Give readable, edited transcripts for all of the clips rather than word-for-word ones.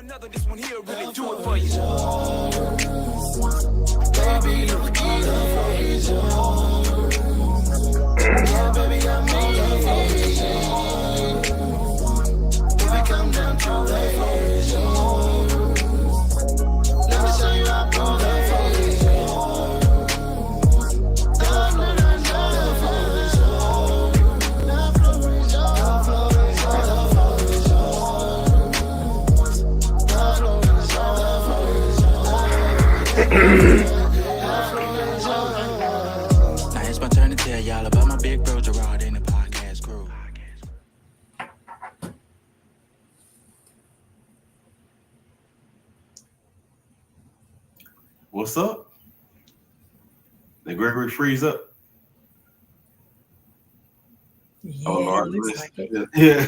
another, this one here really do it for you. Baby, the floor is yours. Yeah, baby, I made it for you. If it come down to it, floor is yours. Let me show you how cool the floor is yours. The floor is yours. The floor is yours. The floor is yours. The floor is yours. The floor is yours. Now it's my turn to tell y'all about my big bro Gerard and the podcast crew. What's up? Did Gregory freeze up? Yeah, it looks like it. Yeah.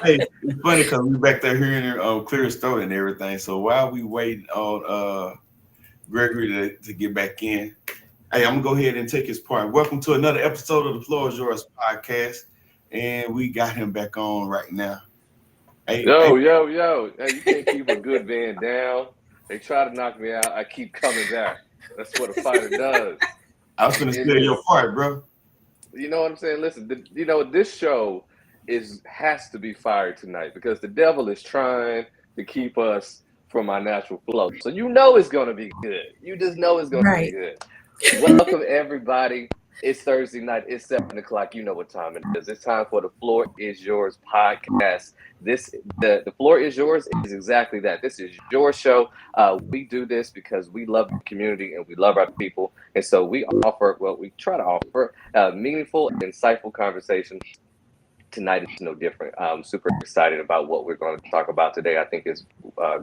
Hey, it's funny because we back there hearing her clear his throat and everything. So while we waiting on Gregory to get back in, hey, I'm gonna go ahead and take his part. Welcome to another episode of the Floor is Yours podcast, and we got him back on right now. Hey, Yo. Hey, you can't keep a good man down. They try to knock me out. I keep coming back. That's what a fighter does. I was gonna steal your part, bro. You know what I'm saying? Listen, this show has to be fired tonight because the devil is trying to keep us from our natural flow. So you know it's going to be good. You just know it's going to be good. Welcome, everybody. It's Thursday night. It's 7 o'clock. You know what time it is. It's time for the Floor is Yours podcast. The Floor is Yours is exactly that. This is your show. We do this because we love the community and we love our people. And so we try to offer meaningful, insightful conversations. Tonight is no different. I'm super excited about what we're going to talk about today. I think is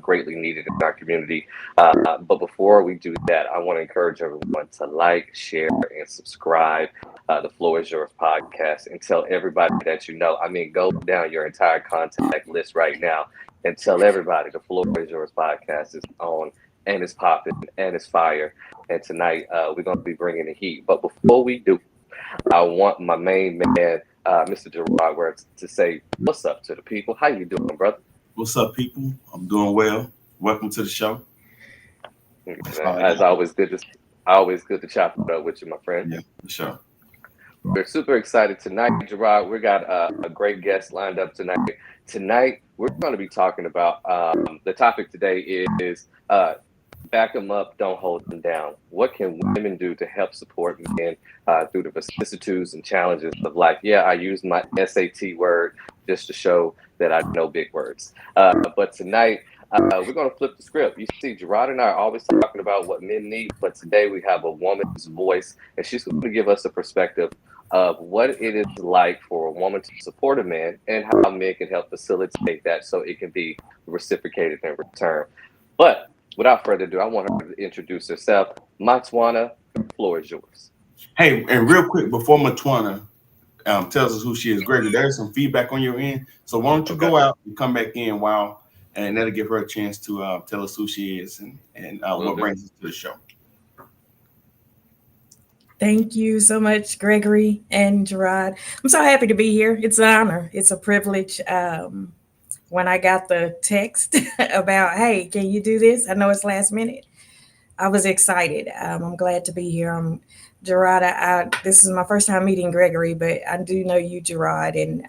greatly needed in our community. But before we do that, I want to encourage everyone to like, share, and subscribe the Floor is Yours podcast and tell everybody that you know. I mean, go down your entire contact list right now and tell everybody the Floor is Yours podcast is on and it's popping and it's fire. And tonight we're going to be bringing the heat. But before we do, I want my main man, Mr. Gerard, to say what's up to the people. How you doing, brother? What's up, people? I'm doing well. Welcome to the show. As always, good to chop it up with you, my friend. Yeah, for sure. We're super excited tonight, Gerard. We got a great guest lined up tonight. Tonight, we're going to be talking about the topic today is back them up, don't hold them down. What can women do to help support men through the vicissitudes and challenges of life? Yeah, I used my SAT word just to show that I know big words. But tonight, we're going to flip the script. You see, Gerard and I are always talking about what men need, but today we have a woman's voice, and she's going to give us a perspective of what it is like for a woman to support a man and how men can help facilitate that so it can be reciprocated in return. But without further ado, I want her to introduce herself. Matwana, the floor is yours. Hey, and real quick, before Matwana tells us who she is, Gregory, there's some feedback on your end. So why don't you go out and come back in and that'll give her a chance to tell us who she is and what brings us to the show. Thank you so much, Gregory and Gerard. I'm so happy to be here. It's an honor. It's a privilege. When I got the text about, hey, can you do this? I know it's last minute. I was excited. I'm glad to be here. I'm Gerard. This is my first time meeting Gregory, but I do know you, Gerard, and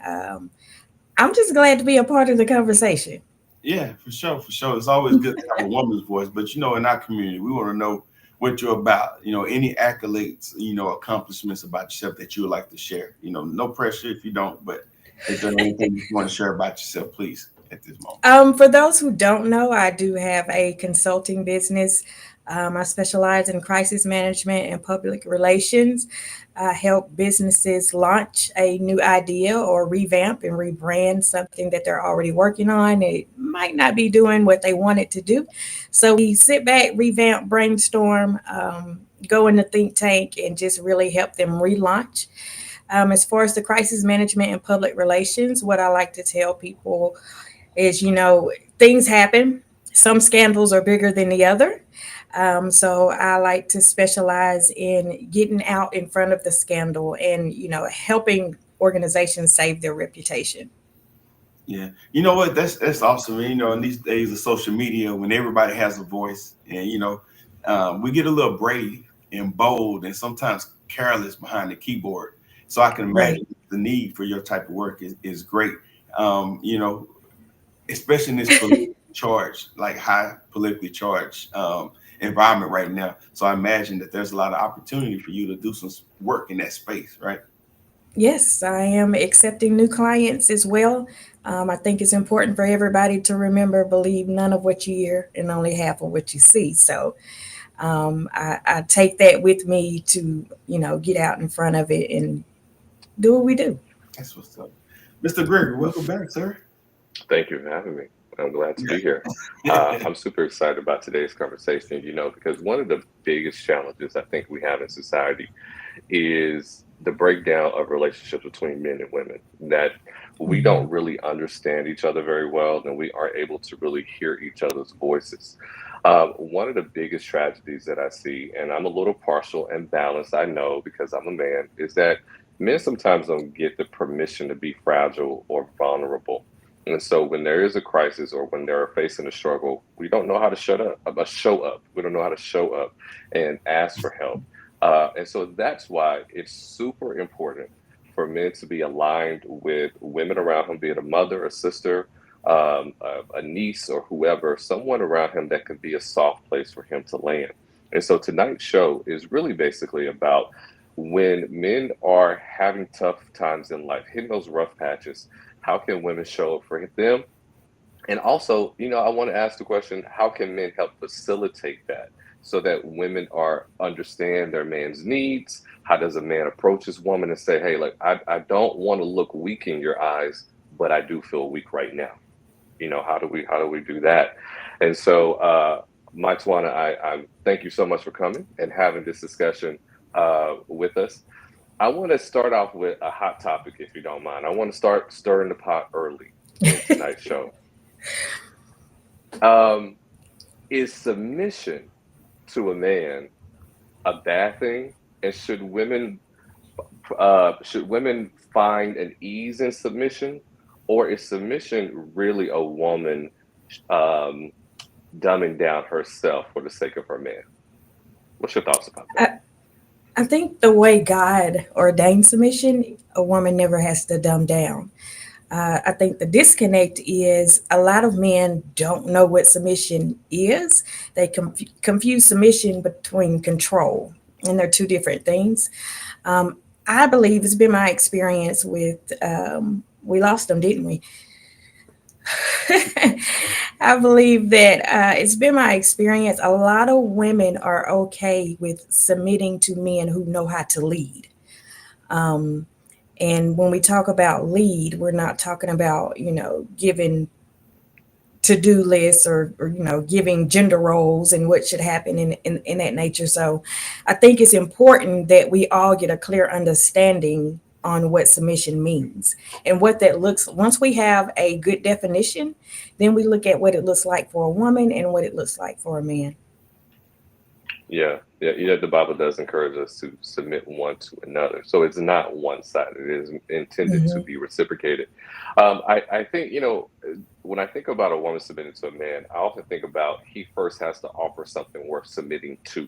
I'm just glad to be a part of the conversation. Yeah, for sure. It's always good to have a woman's voice, but in our community, we want to know what you're about. Any accolades, accomplishments about yourself that you would like to share. No pressure if you don't, but if there's anything you want to share about yourself, please, at this moment. For those who don't know, I do have a consulting business. I specialize in crisis management and public relations. I help businesses launch a new idea or revamp and rebrand something that they're already working on. It might not be doing what they want it to do. So we sit back, revamp, brainstorm, go in the think tank and just really help them relaunch. As far as the crisis management and public relations, what I like to tell people is, things happen. Some scandals are bigger than the other. So I like to specialize in getting out in front of the scandal and, helping organizations save their reputation. Yeah, you know what? That's awesome. You know, in these days of social media, when everybody has a voice, and we get a little brave and bold, and sometimes careless behind the keyboard. So I can Right. imagine the need for your type of work is great. You know, especially in this politically charged, like high politically charged environment right now. So I imagine that there's a lot of opportunity for you to do some work in that space, right? Yes, I am accepting new clients as well. I think it's important for everybody to remember, believe none of what you hear and only half of what you see. So I take that with me to, get out in front of it and do what we do. That's what's up. Mr. Gregory, welcome back, sir. Thank you for having me. I'm glad to be here. Yeah. I'm super excited about today's conversation, because one of the biggest challenges I think we have in society is the breakdown of relationships between men and women, that we Mhm. don't really understand each other very well, and we aren't able to really hear each other's voices. One of the biggest tragedies that I see, and I'm a little partial and balanced, I know, because I'm a man, is that men sometimes don't get the permission to be fragile or vulnerable. And so when there is a crisis or when they're facing a struggle, we don't know how to show up. We don't know how to show up and ask for help. And so that's why it's super important for men to be aligned with women around him, be it a mother, a sister, a niece, or whoever, someone around him that could be a soft place for him to land. And so tonight's show is really basically about when men are having tough times in life, hitting those rough patches, how can women show up for them? And also, I want to ask the question, how can men help facilitate that so that women are understand their man's needs? How does a man approach his woman and say, hey, like, I don't want to look weak in your eyes, but I do feel weak right now. How do we do that? And so, Mike Twana, I thank you so much for coming and having this discussion with us. I want to start off with a hot topic, if you don't mind. I want to start stirring the pot early in tonight's show. Um, is submission to a man a bad thing? And should women find an ease in submission, or is submission really a woman um, dumbing down herself for the sake of her man? What's your thoughts about that? I, I think the way God ordained submission, a woman never has to dumb down. I think the disconnect is a lot of men don't know what submission is. They confuse submission between control, and they're two different things. I believe it's been my experience with, we lost them, didn't we? I believe that it's been my experience. A lot of women are okay with submitting to men who know how to lead. Um, and when we talk about lead, we're not talking about, giving to-do lists or giving gender roles and what should happen in that nature. So I think it's important that we all get a clear understanding on what submission means and what that looks. Once we have a good definition, then we look at what it looks like for a woman and what it looks like for a man. Yeah, yeah, the Bible does encourage us to submit one to another. So it's not one-sided. It is intended to Mhm. be reciprocated. I think, when I think about a woman submitting to a man, I often think about he first has to offer something worth submitting to,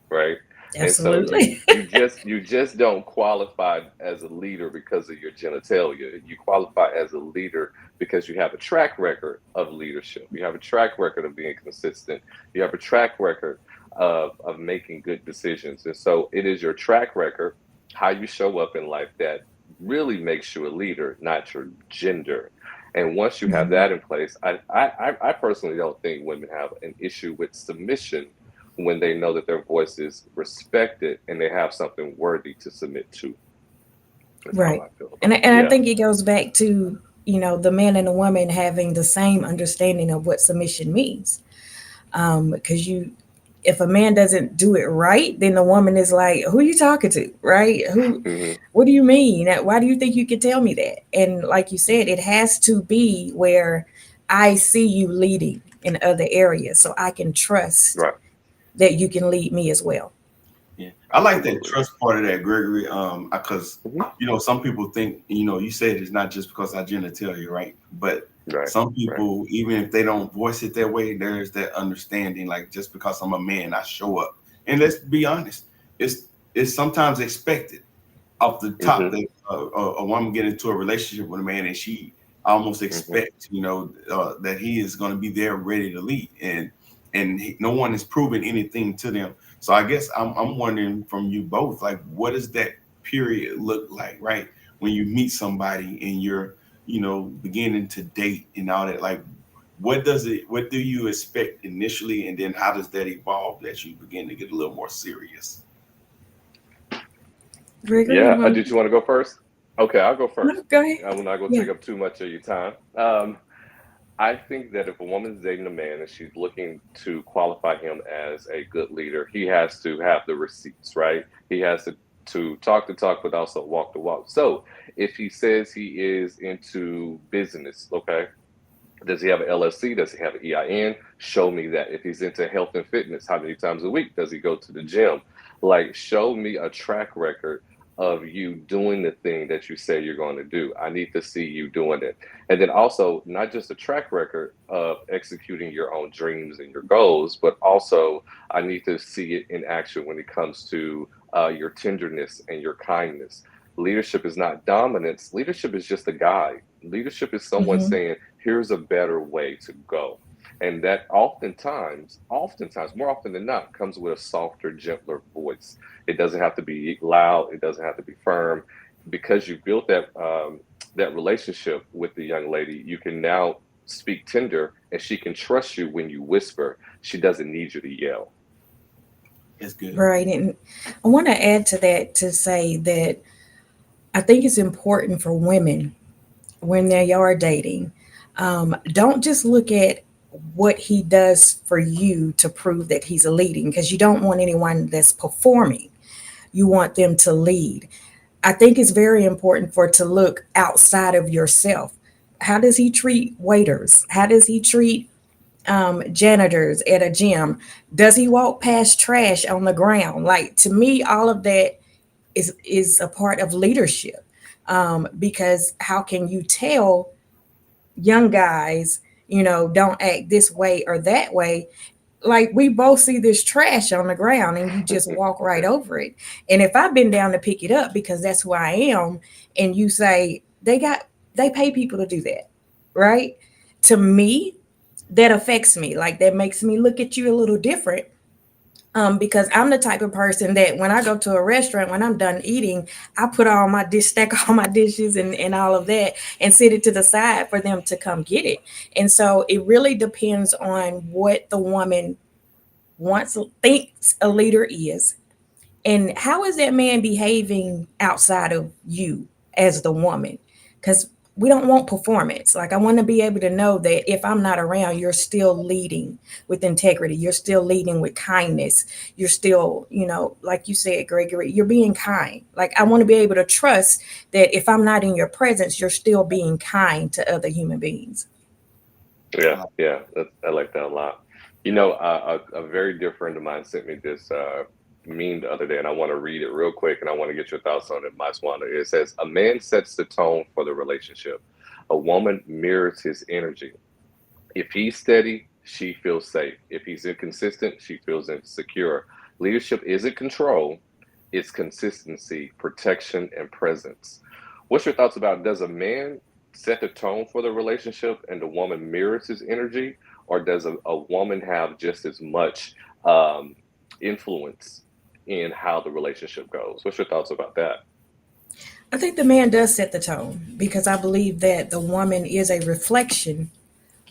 right? And so you Absolutely. you just you just don't qualify as a leader because of your genitalia. You qualify as a leader because you have a track record of leadership. You have a track record of being consistent. You have a track record of making good decisions. And so it is your track record, how you show up in life, that really makes you a leader, not your gender. And once you have Mhm. that in place, I personally don't think women have an issue with submission when they know that their voice is respected and they have something worthy to submit to. That's how Right. I feel And, about it. and I Yeah. think it goes back to, the man and the woman having the same understanding of what submission means. Because if a man doesn't do it right, then the woman is like, who are you talking to? Right? Hmm. What do you mean? Why do you think you can tell me that? And like you said, it has to be where I see you leading in other areas so I can trust Right. that you can lead me as well. Yeah, I like that Absolutely. trust part of that, Gregory. Because Hmm. some people think, you said it's not just because I genitalia, right? But Right. some Right. people, even if they don't voice it that way, there's that understanding. Like just because I'm a man, I show up. And let's be honest, it's sometimes expected off the top Hmm. that a woman get into a relationship with a man, and she almost Hmm. expects, that he is going to be there ready to lead, and no one is proving anything to them. So I guess I'm wondering from you both, like, what does that period look like, right? When you meet somebody and you're, beginning to date and all that, like, what do you expect initially, and then how does that evolve as you begin to get a little more serious? Gregory, you Yeah. want Did you want to go first? Okay, I'll go no, first. go ahead. I'm not going to Yeah. take up too much of your time. I think that if a woman's dating a man and she's looking to qualify him as a good leader, he has to have the receipts, right? He has to talk the talk, but also walk the walk. So if he says he is into business, okay, does he have an LLC? Does he have an EIN? Show me that. If he's into health and fitness, how many times a week does he go to the gym? Like, show me a track record of you doing the thing that you say you're going to do. I need to see you doing it. And then also, not just a track record of executing your own dreams and your goals, but also I need to see it in action when it comes to your tenderness and your kindness. Leadership is not dominance. Leadership is just a guide. Leadership is someone Hmm. saying, here's a better way to go. And that oftentimes, more often than not, comes with a softer, gentler voice. It doesn't have to be loud. It doesn't have to be firm. Because you built that relationship with the young lady, you can now speak tender, and she can trust you when you whisper. She doesn't need you to yell. It's good. Right. And I want to add to that to say that I think it's important for women when they are dating. Don't just look at what he does for you to prove that he's a leading, because you don't want anyone that's performing. You want them to lead. I think it's very important for to look outside of yourself. How does he treat waiters? How does he treat janitors at a gym? Does he walk past trash on the ground? Like, to me, all of that is a part of leadership. Because how can you tell young guys, don't act this way or that way? Like, we both see this trash on the ground and you just walk right over it. And if I've been down to pick it up because that's who I am, and you say they pay people to do that, right? To me, that affects me. Like, that makes me look at you a little different. Because I'm the type of person that when I go to a restaurant, when I'm done eating, I put all my stack all my dishes and all of that and sit it to the side for them to come get it. And so it really depends on what the woman wants, thinks a leader is, and how is that man behaving outside of you as the woman? Because we don't want performance. Like, I want to be able to know that if I'm not around, you're still leading with integrity. You're still leading with kindness. You're still, like you said, Gregory, you're being kind. Like, I want to be able to trust that if I'm not in your presence, you're still being kind to other human beings. Yeah, yeah, I like that a lot. A very dear friend of mine sent me this meme the other day, and I want to read it real quick, and I want to get your thoughts on it, Maswanda. It says, "A man sets the tone for the relationship. A woman mirrors his energy. If he's steady, she feels safe. If he's inconsistent, she feels insecure. Leadership isn't control; it's consistency, protection, and presence." What's your thoughts about, does a man set the tone for the relationship and the woman mirrors his energy, or does a woman have just as much um, influence in how the relationship goes? What's your thoughts about that? I think the man does set the tone, because I believe that the woman is a reflection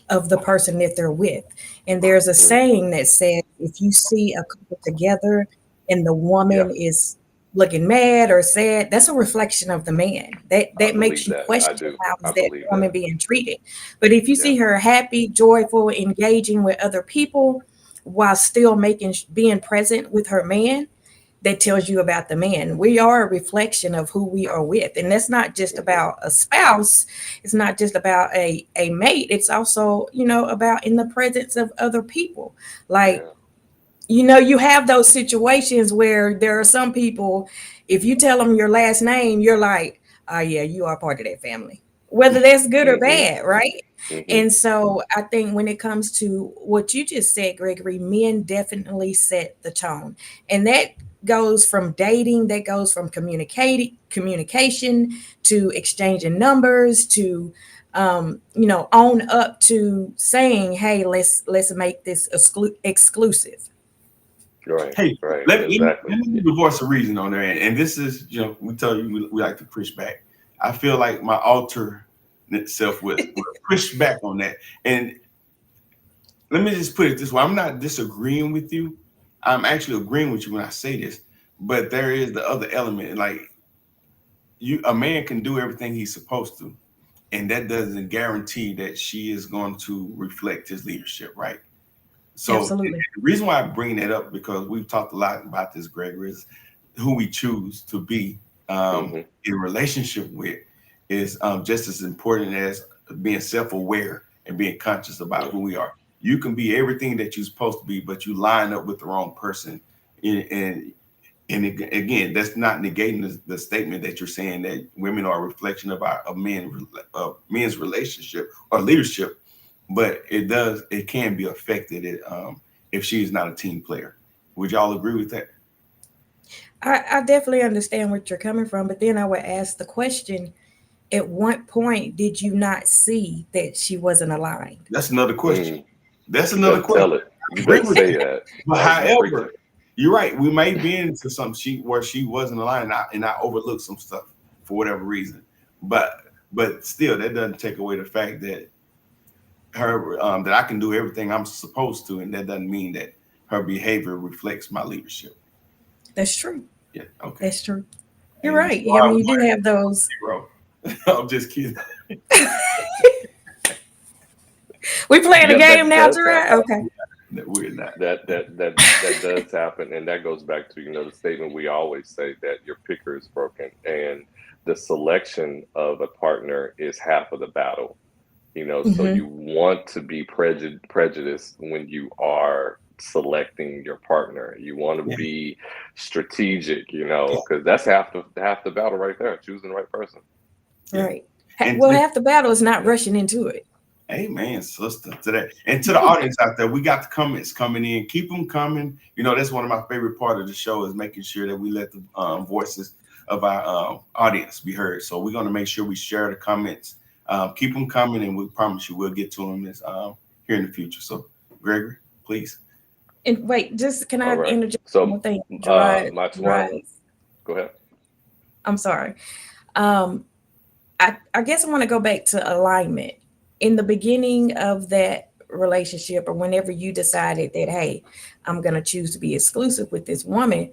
of the person that they're with. And there's a Mm, saying that says, if you see a couple together and the yeah, woman is looking mad or sad, that's a reflection of the man. I That makes believe you that. I question, do. how I is that believe woman that. being treated? But if you Yeah. see her happy, joyful, engaging with other people while still being present with her man, that tells you about the man. We are a reflection of who we are with. And that's not just Hmm. about a spouse. It's not just about a mate. It's also, about in the presence of other people. Like, Yeah. you have those situations where there are some people, if you tell them your last name, you're like, oh yeah, you are part of that family, whether that's good or Mm-hmm. bad, right? Mm-hmm. And so I think when it comes to what you just said, Gregory, men definitely set the tone. And that goes from dating, that goes from communication to exchanging numbers to own up to saying, hey, let's make this exclusive. Right. Hey, Right. let Exactly. me divorce a reason on there. And this is, we tell you we like to push back. I feel like my alter self would push back on that. And let me just put it this way: I'm not disagreeing with you. I'm actually agreeing with you when I say this. But there is the other element, like a man can do everything he's supposed to, and that doesn't guarantee that she is going to reflect his leadership, right? So Absolutely. the reason why I bring that up, because we've talked a lot about this, Gregory, is who we choose to be Mm-hmm. in a relationship with is just as important as being self-aware and being conscious about who we are. You can be everything that you're supposed to be, but you line up with the wrong person. And again, that's not negating the statement that you're saying that women are a reflection of men's relationship or leadership, but it can be affected if she is not a team player. Would y'all agree with that? I definitely understand what you're coming from, but then I would ask the question, at what point did you not see that she wasn't aligned? That's another question. Mm. That's You another better question. tell it. I You agree better with say you. that. But Oh, you preaching. however, you're right. We may be into some where she wasn't aligned, and I overlooked some stuff for whatever reason. But still, that doesn't take away the fact that that I can do everything I'm supposed to, and that doesn't mean that her behavior reflects my leadership. That's true. Yeah. Okay. That's true. You're And right. I mean, you do have those. zero. I'm just kidding. We playing a Yeah, game that now, does Gerard? happen. Okay. We're not. That does happen, and that goes back to the statement we always say that your picker is broken, and the selection of a partner is half of the battle. So Hmm. you want to be prejudiced when you are selecting your partner. You want to Yeah. be strategic, because that's half the battle right there, choosing the right person. Yeah. Right. And Well, half the battle is not rushing into it. amen, sister. To that, and to the audience out there, we got the comments coming in. Keep them coming. That's one of my favorite part of the show is making sure that we let the voices of our audience be heard. So we're going to make sure we share the comments. Keep them coming, and we promise you we'll get to them here in the future. So, Gregory, please. And wait, just can All I right. interject one So, thing, Gerard? my twin, Gerard, go ahead. I'm sorry. Um, I guess I want to go back to alignment. In the beginning of that relationship, or whenever you decided that, hey, I'm going to choose to be exclusive with this woman,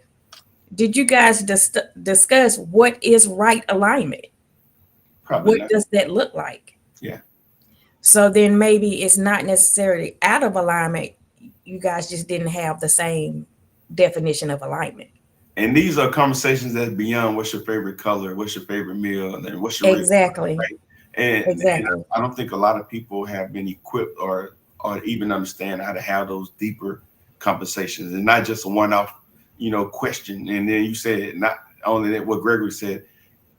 did you guys discuss what is right alignment? Probably What not. does that look like? Yeah. So then maybe it's not necessarily out of alignment. You guys just didn't have the same definition of alignment. And these are conversations that's beyond what's your favorite color, what's your favorite meal, and then what's your real Exactly. right? And Exactly. I don't think a lot of people have been equipped or even understand how to have those deeper conversations and not just a one-off, question. And then you said not only that what Gregory said,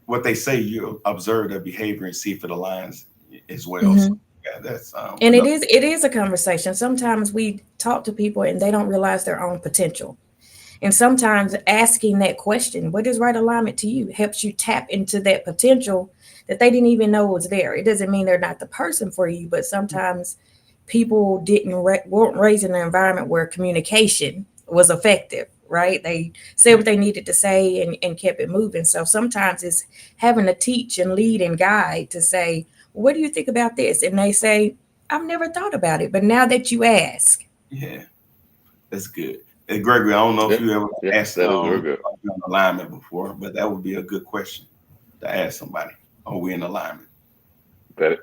what they say, you observe their behavior and see if it aligns as well. So Hmm. yeah, that's And it another. is a conversation. Sometimes we talk to people and they don't realize their own potential. And sometimes asking that question, what is right alignment to you, helps you tap into that potential that they didn't even know was there. It doesn't mean they're not the person for you, but sometimes people weren't raised in an environment where communication was effective, right? They said what they needed to say and kept it moving. So sometimes it's having to teach and lead and guide to say, what do you think about this? And they say, I've never thought about it, but now that you ask. Yeah, that's good. Hey, Gregory, I don't know if Yeah, you ever yeah, asked that is real good. are we in alignment before, but that would be a good question to ask somebody. Are we in alignment? That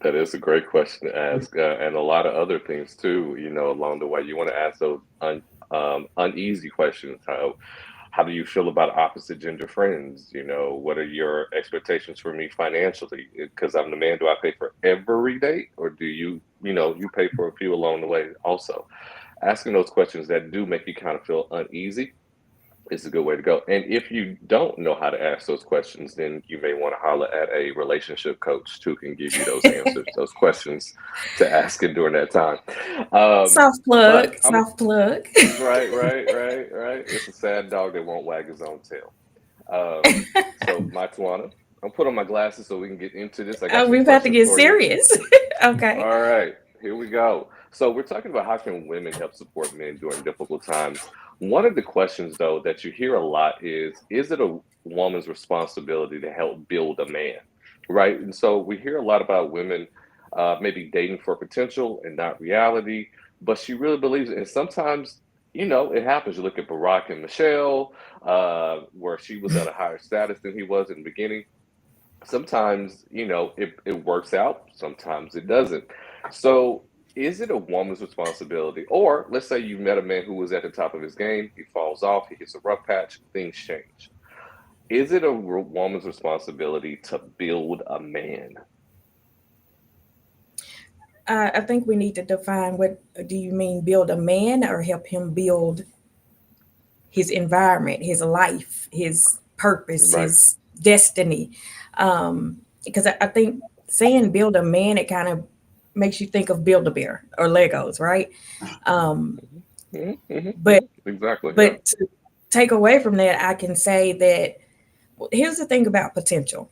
that is a great question to ask, and a lot of other things too. Along the way, you want to ask those uneasy questions. How do you feel about opposite gender friends? What are your expectations for me financially? Because I'm the man, do I pay for every date, or do you pay for a few along the way also? asking those questions that do make you kind of feel uneasy is a good way to go. And if you don't know how to ask those questions, then you may want to holler at a relationship coach who can give you those answers, those questions to ask it during that time. Soft But plug, I'm soft plug. right. It's a sad dog that won't wag his own tail. So my Tawana, I'm put on my glasses so we can get into this. I got Oh, some we're about to questions get for you. serious. Okay. All right, here we go. So we're talking about how can women help support men during difficult times. One of the questions though that you hear a lot is it a woman's responsibility to help build a man? Right? And so we hear a lot about women maybe dating for potential and not reality, but she really believes it. And sometimes, it happens. You look at Barack and Michelle, where she was at a higher status than he was in the beginning. Sometimes, it works out, sometimes it doesn't. So, is it a woman's responsibility? Or let's say you met a man who was at the top of his game, he falls off, he hits a rough patch, things change. Is it a woman's responsibility to build a man? I think we need to define, what do you mean, build a man, or help him build his environment, his life, his purpose, Right. his destiny? Because I think saying build a man, it kind of makes you think of Build a Bear or Legos, right? Um, but Exactly. Yeah. but to take away from that, I can say that, well, here's the thing about potential.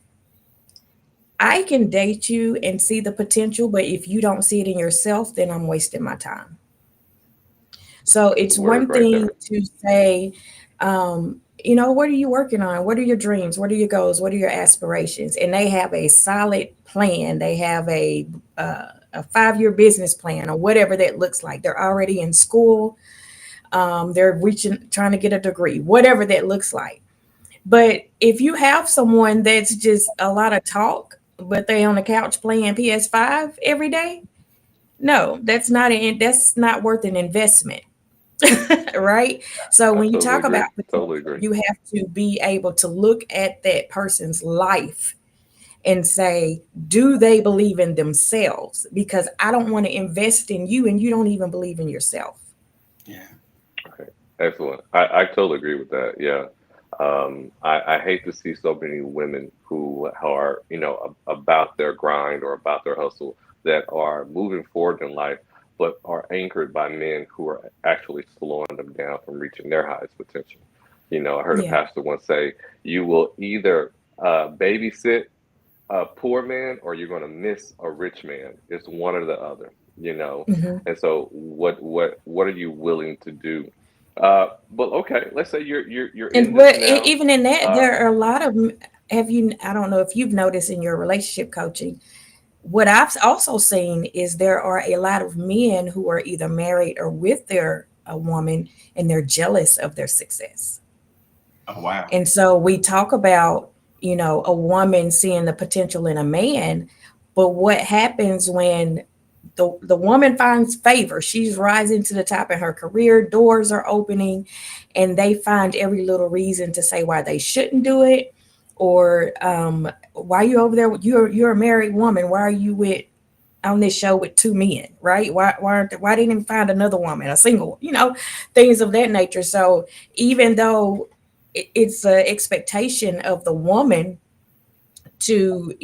I can date you and see the potential, but if you don't see it in yourself, then I'm wasting my time. So it's Word one right thing there. to say, what are you working on? What are your dreams? What are your goals? What are your aspirations? And they have a solid plan. They have a 5-year business plan or whatever that looks like. They're already in school. They're trying to get a degree, whatever that looks like. But if you have someone that's just a lot of talk, but they on the couch playing PS5 every day, no, that's not worth an investment. Right? So I when you totally talk agree. about Totally potential, agree. you have to be able to look at that person's life and say, do they believe in themselves? Because I don't want to invest in you and you don't even believe in yourself. Yeah. Okay, excellent. I totally agree with that. Yeah. I hate to see so many women who are, about their grind or about their hustle that are moving forward in life, but are anchored by men who are actually slowing them down from reaching their highest potential. I heard a Yeah. pastor once say, you will either babysit a poor man or you're going to miss a rich man. It's one or the other, you know. Mhm. And so, what are you willing to do? But okay, let's say you're in And this now. even in that, Uh, there are a lot of, have you, I don't know if you've noticed in your relationship coaching, what I've also seen is there are a lot of men who are either married or with their a woman, and they're jealous of their success. Oh wow. And so we talk about, a woman seeing the potential in a man, but what happens when the woman finds favor? She's rising to the top in her career, doors are opening, and they find every little reason to say why they shouldn't do it, or why you over there? You're a married woman. Why are you with on this show with 2 men, right? Why didn't you find another woman, a single, things of that nature. So even though it's an expectation of the woman to,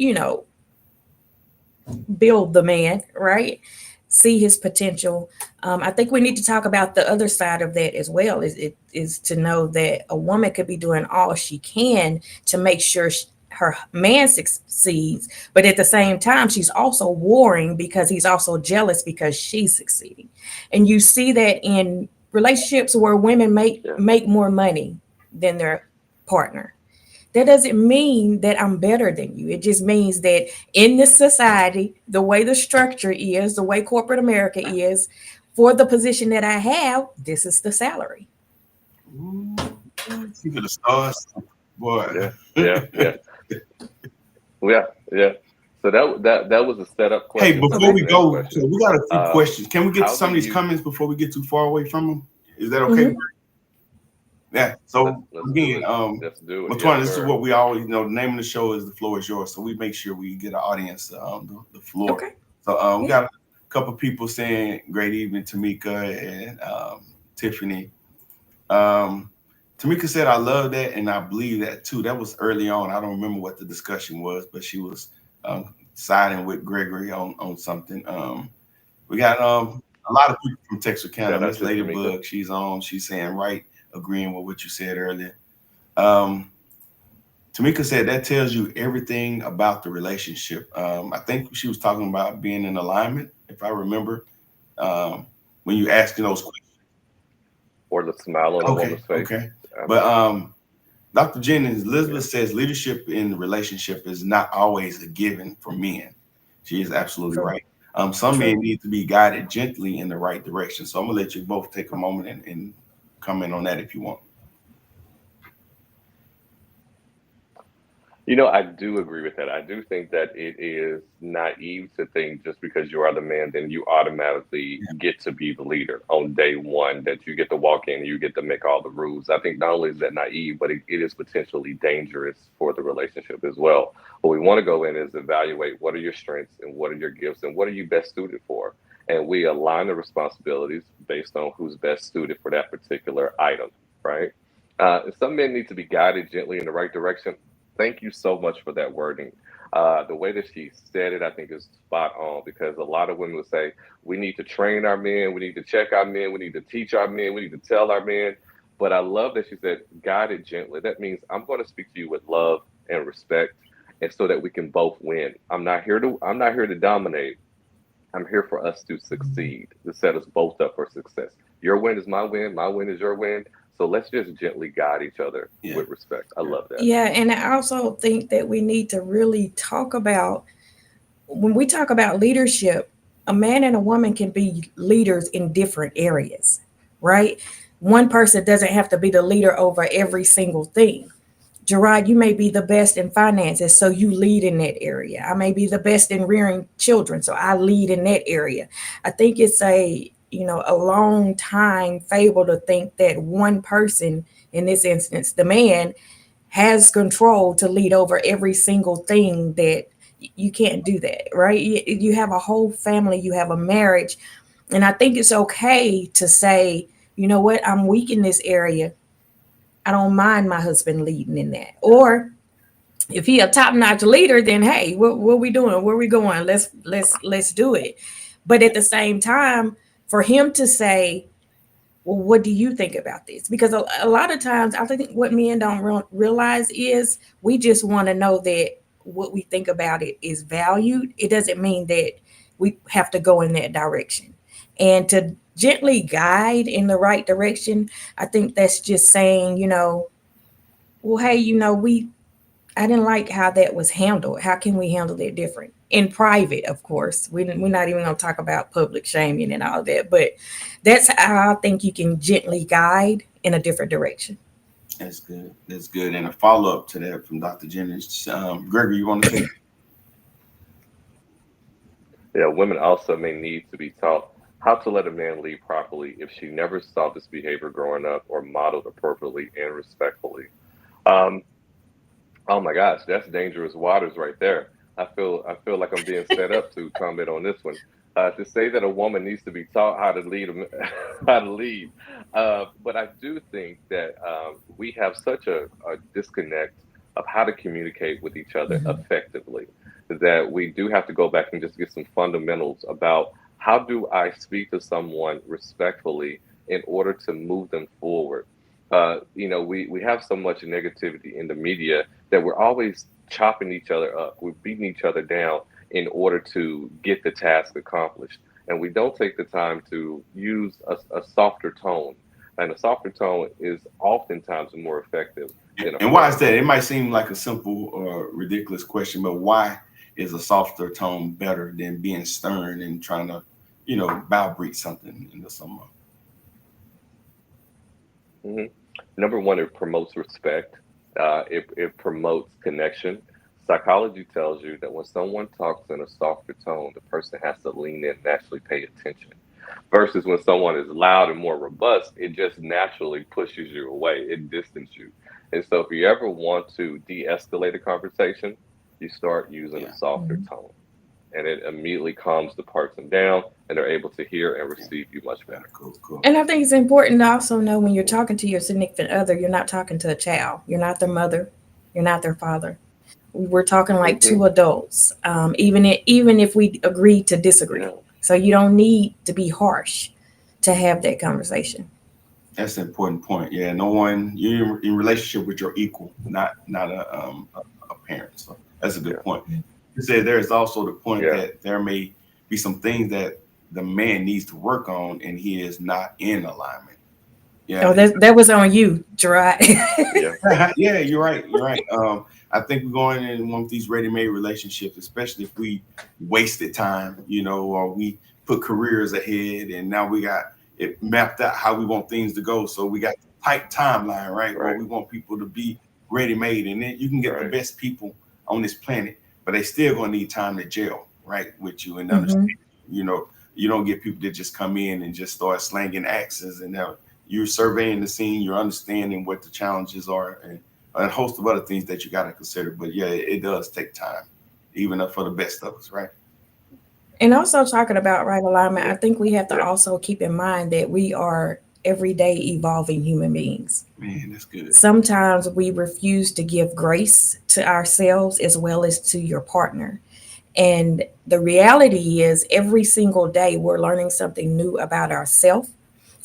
build the man, right? See his potential. I think we need to talk about the other side of that as well. Is to know that a woman could be doing all she can to make sure her man succeeds, but at the same time, she's also warring because he's also jealous because she's succeeding. And you see that in relationships where women make yeah, make more money than their partner. That doesn't mean that I'm better than you. It just means that in this society, the way the structure is, the way corporate America is, for the position that I have, this is the salary. Ooh, see for the stars, boy. yeah, yeah. Well, yeah. So that was a setup Hey, question for before this Okay. we next go, question. so we got a few Um, questions. Can we get to how some do of these you comments before we get too far away from them? Is that okay? Hmm. Yeah. let's So let's do again, it. Let's do it. Yes, Latonya, this is sir. what we always know. The name of the show is "The Floor Is Yours," so we make sure we get an audience the floor. Okay. So we Yeah. got a couple people saying great evening, Tamika and Tiffany. Um, Tamika said, I love that and I believe that too. That was early on. I don't remember what the discussion was, but she was siding with Gregory on something. We got a lot of people from Texarkana. Shout out Miss to Tamika. Ladybug, she's on. She's saying right, agreeing with what you said earlier. Um, Tamika said that tells you everything about the relationship. I think she was talking about being in alignment, if I remember. Um, when you asking those questions. Or the smile on a Okay, woman's face. okay. But Absolutely. Dr. Jennings, Yeah. Elizabeth says leadership in the relationship is not always a given for men. She is absolutely True. right. Some men True. need to be guided gently in the right direction. So I'm gonna let you both take a moment and comment on that if you want. I do agree with that. I do think that it is naive to think just because you are the man, then you automatically get to be the leader on day one, that you get to walk in and you get to make all the rules. I think not only is that naive, but it is potentially dangerous for the relationship as well. What we want to go in is evaluate what are your strengths and what are your gifts and what are you best suited for. And we align the responsibilities based on who's best suited for that particular item, right? Some men need to be guided gently in the right direction. Thank you so much for that wording. The way that she said it, I think, is spot on because a lot of women would say, we need to train our men, we need to check our men, we need to teach our men, we need to tell our men. But I love that she said, guide it gently. That means I'm going to speak to you with love and respect, and so that we can both win. I'm not here to dominate. I'm here for us to succeed, to set us both up for success. Your win is my win is your win. So let's just gently guide each other Yeah. with respect. I love that. Yeah, and I also think that we need to really talk about when we talk about leadership, a man and a woman can be leaders in different areas, right? One person doesn't have to be the leader over every single thing. Gerard, you may be the best in finances, so you lead in that area. I may be the best in rearing children, so I lead in that area. I think it's a long time fable to think that one person, in this instance, the man, has control to lead over every single thing that you can't do that, right? You have a whole family, you have a marriage, and I think it's okay to say, you know what, I'm weak in this area. I don't mind my husband leading in that. Or if he a top notch leader, then hey, what we doing? Where we going? Let's do it. But at the same time, for him to say, well, what do you think about this? Because a lot of times, I think what men don't realize is we just want to know that what we think about it is valued. It doesn't mean that we have to go in that direction. And to gently guide in the right direction, I think that's just saying, well, hey, I didn't like how that was handled. How can we handle it different? In private, of course. We're not even going to talk about public shaming and all that, but that's how I think you can gently guide in a different direction. That's good. That's good. And a follow up to that from Dr. Jennings. Gregory, you want to take? Yeah, women also may need to be taught how to let a man lead properly if she never saw this behavior growing up or modeled appropriately and respectfully. Um, oh my gosh, that's dangerous waters right there. I feel like I'm being set up to comment on this one. To say that a woman needs to be taught how to lead, how to lead, but I do think that we have such a disconnect of how to communicate with each other Mhm. effectively that we do have to go back and just get some fundamentals about how do I speak to someone respectfully in order to move them forward. We have so much negativity in the media that we're always chopping each other up. We're beating each other down in order to get the task accomplished. And we don't take the time to use a softer tone. And a softer tone is oftentimes more effective than a And why is firm that? It tone. might seem like a simple or ridiculous question, but why is a softer tone better than being stern and trying to, browbeat something into someone? Mhm. Number one, it promotes respect. It promotes connection. Psychology tells you that when someone talks in a softer tone, the person has to lean in and actually pay attention. Versus when someone is loud and more robust, it just naturally pushes you away, it distances you. And so, if you ever want to de escalate a conversation, you start using a Yeah. softer Mhm. tone. and it immediately calms the person down, and they're able to hear and receive you much better. Cool. And I think it's important to also know when you're talking to your significant other, you're not talking to a child. You're not their mother. You're not their father. We're talking like Mm-hmm. two adults, even if we agree to disagree. Yeah. So you don't need to be harsh to have that conversation. That's an important point. Yeah, no one you're in relationship with your equal, not a parent. So that's a good Yeah. point. You said there is also the point Yeah. that there may be some things that the man needs to work on, and he is not in alignment. Yeah, Oh, that was on you, Gerard. Yeah. yeah, you're right. You're right. I think we're going in one of these ready-made relationships, especially if we wasted time, or we put careers ahead, and now we got it mapped out how we want things to go. So we got a tight timeline, right? Where Right. we want people to be ready-made, and then you can get the Right. best people on this planet, but they still gonna need time to gel, right, with you and Mhm. understand. You don't get people that just come in and just start slanging axes and now you're surveying the scene, you're understanding what the challenges are, and a host of other things that you got to consider. But yeah, it does take time, even for the best of us, right? And also talking about right alignment, I think we have to Yeah. also keep in mind that we are everyday evolving human beings. Man, that's good. Sometimes we refuse to give grace to ourselves as well as to your partner. And the reality is, every single day we're learning something new about ourselves.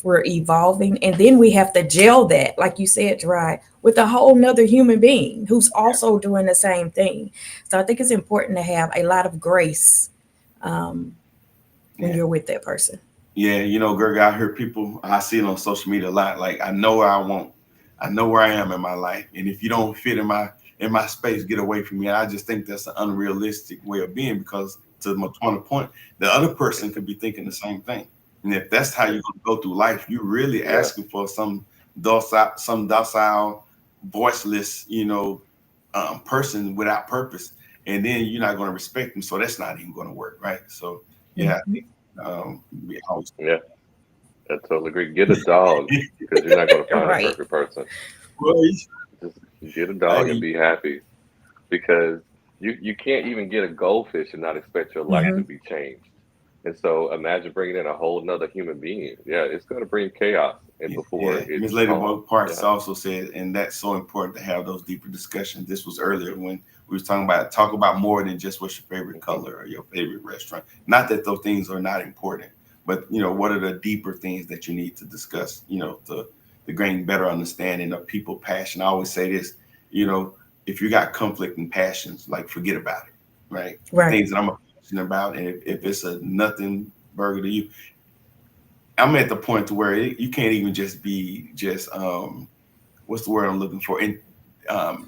We're evolving, and then we have to gel that, like you said, Gerard, with a whole nother human being who's also doing the same thing. So I think it's important to have a lot of grace um, when Yeah. you're with that person. Yeah, Greg, I hear people, I see it on social media a lot. Like, I know where I want, I know where I am in my life. And if you don't fit in my space, get away from me. I just think that's an unrealistic way of being because to my point, the other person could be thinking the same thing. And if that's how you're gonna go through life, you're really Yeah. asking for some docile, voiceless, person without purpose. And then you're not gonna respect them. So that's not even gonna work, right? So yeah, Mhm. we always Yeah. I totally agree. Get a dog because you're not going to find the Right. perfect person. well, Just get a dog and hey, be happy because you can't even get a goldfish and not expect your life to Mhm. be changed. And so imagine bringing in a whole nother human being. Yeah, it's going to bring chaos and before yeah. it's Miss calm. Ladybug Parks Yeah. also said, and that's so important to have those deeper discussions. This was earlier when we was talk about more than just what's your favorite Mhm. color or your favorite restaurant. Not that those things are not important, but what are the deeper things that you need to discuss? To gain better understanding of people passion. I always say this, if you got conflict and passions, like forget about it, right? The Right. things that I'm passionate about, and if it's a nothing burger to you, I'm at the point to where you can't even just be just what's the word I'm looking for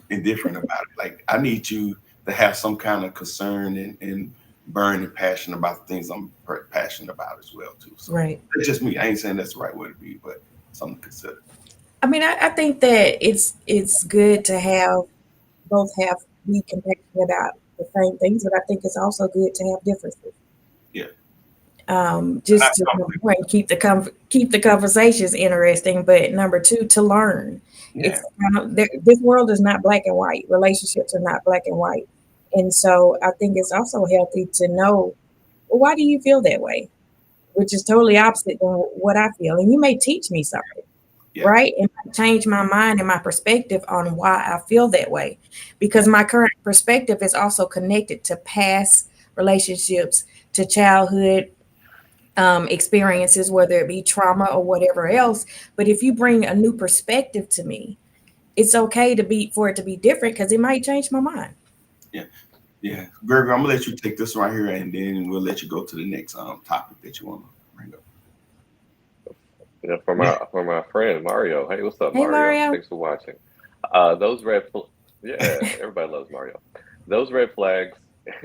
indifferent about it. Like I need you to have some kind of concern and burn and passion about the things I'm passionate about as well too. So Right. it's just me. I ain't saying that's the right way to be, but something to consider. I mean, I think that it's good to have both have be compassionate about the same things, but I think it's also good to have differences. Yeah, not Just to conflict. point, keep the conversations interesting, but number two, to learn. Yeah, It's this world is not black and white. Relationships are not black and white, and so I think it's also healthy to know, well, why do you feel that way, which is totally opposite than what I feel, and you may teach me something, yeah, right, and change my mind and my perspective on why I feel that way, because my current perspective is also connected to past relationships, to childhood experiences, whether it be trauma or whatever else. But if you bring a new perspective to me, it's okay for it to be different because it might change my mind. yeah, yeah. Gregor, I'm gonna let you take this right here, and then we'll let you go to the next topic that you want to bring up. Yeah, for my friend Mario. Hey, what's up, Hey, Mario? Mario. Thanks for watching. Those yeah, everybody loves Mario. Those red flags,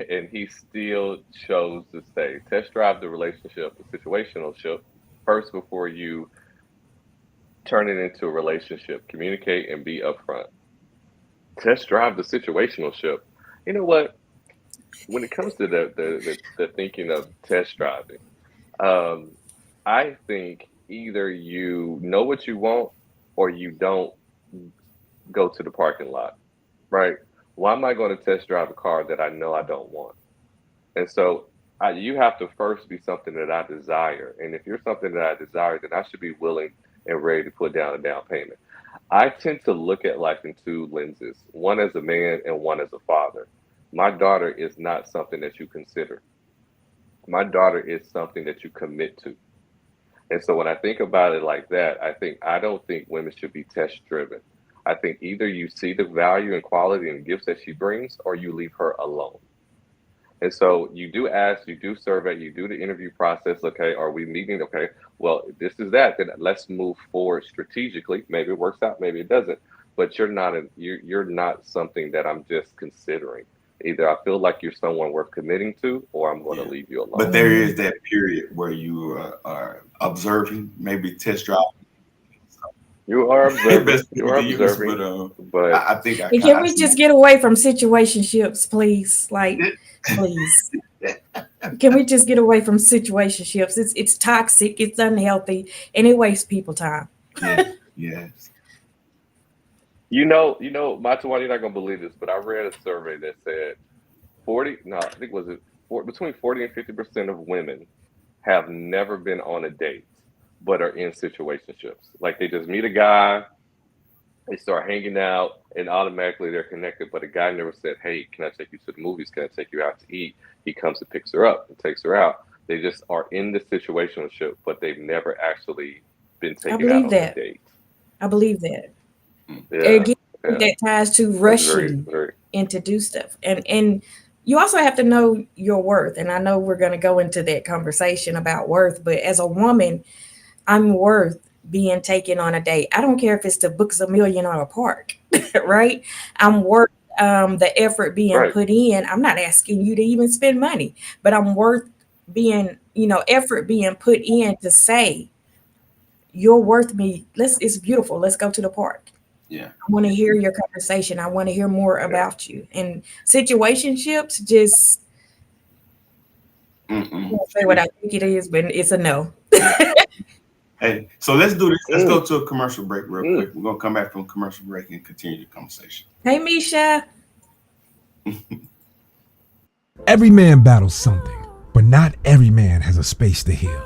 and he still chose to stay. Test drive the relationship, the situational ship first before you turn it into a relationship. Communicate and be upfront. Test drive the situational ship. You know what? When it comes to the thinking of test driving, um, I think either you know what you want or you don't go to the parking lot, right? Why am I going to test drive a car that I know I don't want? And so You have to first be something that I desire. And if you're something that I desire, then I should be willing and ready to put down a down payment. I tend to look at life in two lenses, one as a man and one as a father. My daughter is not something that you consider. My daughter is something that you commit to. And so when I think about it like that, I don't think women should be test driven. I think either you see the value and quality and gifts that she brings, or you leave her alone. And so you do ask, you do survey, you do the interview process. Okay, are we meeting? Okay, well, if this is that, then let's move forward strategically. Maybe it works out, maybe it doesn't. But you're not something that I'm just considering. Either I feel like you're someone worth committing to, or I'm going to leave you alone. But there is that period where you are observing, maybe test drive. You are observing. You are observing. But I think And can we just get away from situationships, please? Like, please. Can we just get away from situationships? It's toxic, it's unhealthy, and it wastes people time. Yes. Matawan, you're not gonna believe this, but I read a survey that said between 40 and 50% of women have never been on a date, but are in situationships. Like they just meet a guy, they start hanging out, and automatically they're connected. But a guy never said, "Hey, can I take you to the movies? Can I take you out to eat?" He comes and picks her up and takes her out. They just are in the situationship, but they've never actually been taken out on a date. I believe that. Yeah, Again, that ties to rushing into do stuff. And you also have to know your worth. And I know we're going to go into that conversation about worth, but as a woman, I'm worth being taken on a date. I don't care if it's to Books a Million or a park, right? I'm worth the effort being put in. I'm not asking you to even spend money, but I'm worth being, effort being put in to say, you're worth me. It's beautiful. Let's go to the park. Yeah. I want to hear your conversation. I want to hear more about you. And situationships just I won't say what I think it is, but it's a no. Hey, so let's do this. Let's go to a commercial break real quick. We're gonna come back from commercial break and continue the conversation. Hey, Misha. Every man battles something, but not every man has a space to heal.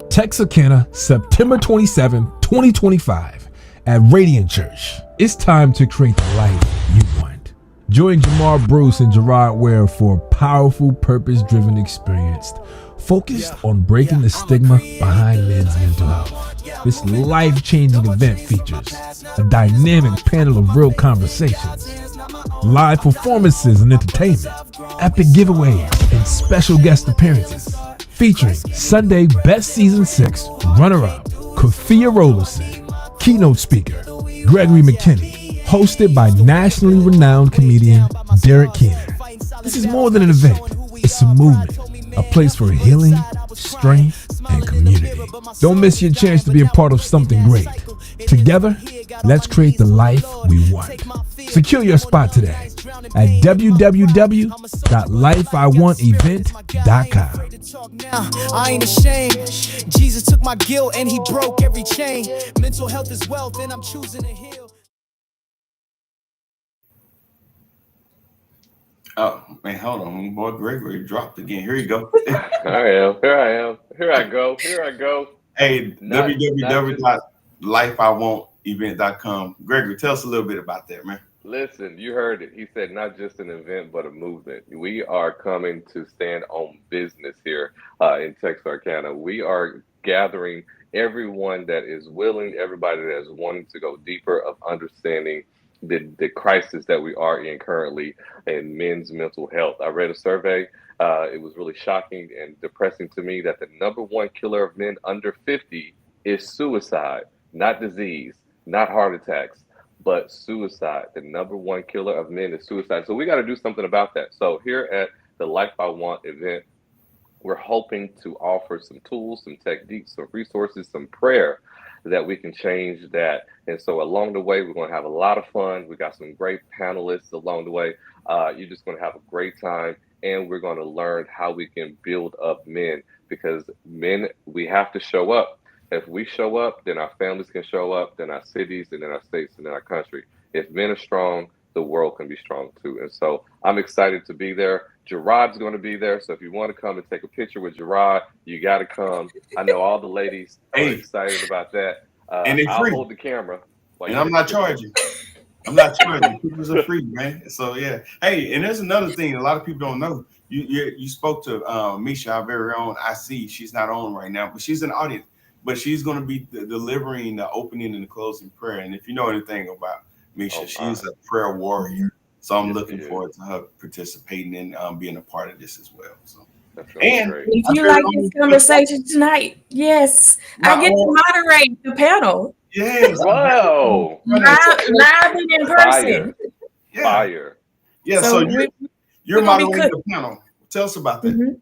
Texarkana, September 27, 2025, at Radiant Church. It's time to create the life you want. Join Jamar Bruce and Gerard Ware for a powerful, purpose-driven experience focused on breaking the stigma behind men's mental health. This life-changing event features a dynamic panel of real conversations, live performances and entertainment, epic giveaways, and special guest appearances. Featuring Sunday Best Season 6 runner-up, Kafia Rollerson, keynote speaker, Gregory McKinney, hosted by nationally renowned comedian Derek Keener. This is more than an event, it's a movement, a place for healing, strength, and community. Don't miss your chance to be a part of something great. Together, let's create the life we want. Secure your spot today at www.lifeiwantevent.com. I ain't ashamed. Jesus took my guilt and he broke every chain. Mental health is wealth and I'm choosing to heal. Oh man, hold on, boy. Gregory dropped again. Here you go. Here I am. Here I go. Hey, www.lifeiwantevent.com. Gregory, tell us a little bit about that, man. Listen, you heard it. He said not just an event, but a movement. We are coming to stand on business here in Texarkana. We are gathering everyone that is willing, everybody that is wanting to go deeper of understanding the crisis that we are in currently in men's mental health. I read a survey. It was really shocking and depressing to me that the number one killer of men under 50 is suicide, not disease, not heart attacks, but suicide. The number one killer of men is suicide. So we got to do something about that. So here at the Life I Want event, we're hoping to offer some tools, some techniques, some resources, some prayer that we can change that. And so along the way, we're going to have a lot of fun. We got some great panelists along the way. You're just going to have a great time. And we're going to learn how we can build up men, because men, we have to show up. If we show up, then our families can show up, then our cities, and then our states, and then our country. If men are strong, the world can be strong too. And so I'm excited to be there. Gerard's going to be there. So if you want to come and take a picture with Gerard, you got to come. I know all the ladies are Hey, excited about that. and they I'll free, hold the camera while and you I'm take a not picture. charging. I'm not charging. Pictures are free, man. So yeah. Hey, and there's another thing a lot of people don't know. You spoke to Misha, our very own. I see she's not on right now, but she's in the audience. But she's going to be delivering the opening and the closing prayer. And if you know anything about Misha, Oh my, she's a prayer warrior. So I'm yes, looking he is. forward to her participating and being a part of this as well. So That's going to be and great. If our you very like this own, conversation tonight, yes, I my get to own, moderate the panel yes, our very own Whoa, Brenda. So, live and in person. fire, yeah, fire. yeah. So So you're we're gonna be moderating cooked. the panel. Tell us about that. Mhm.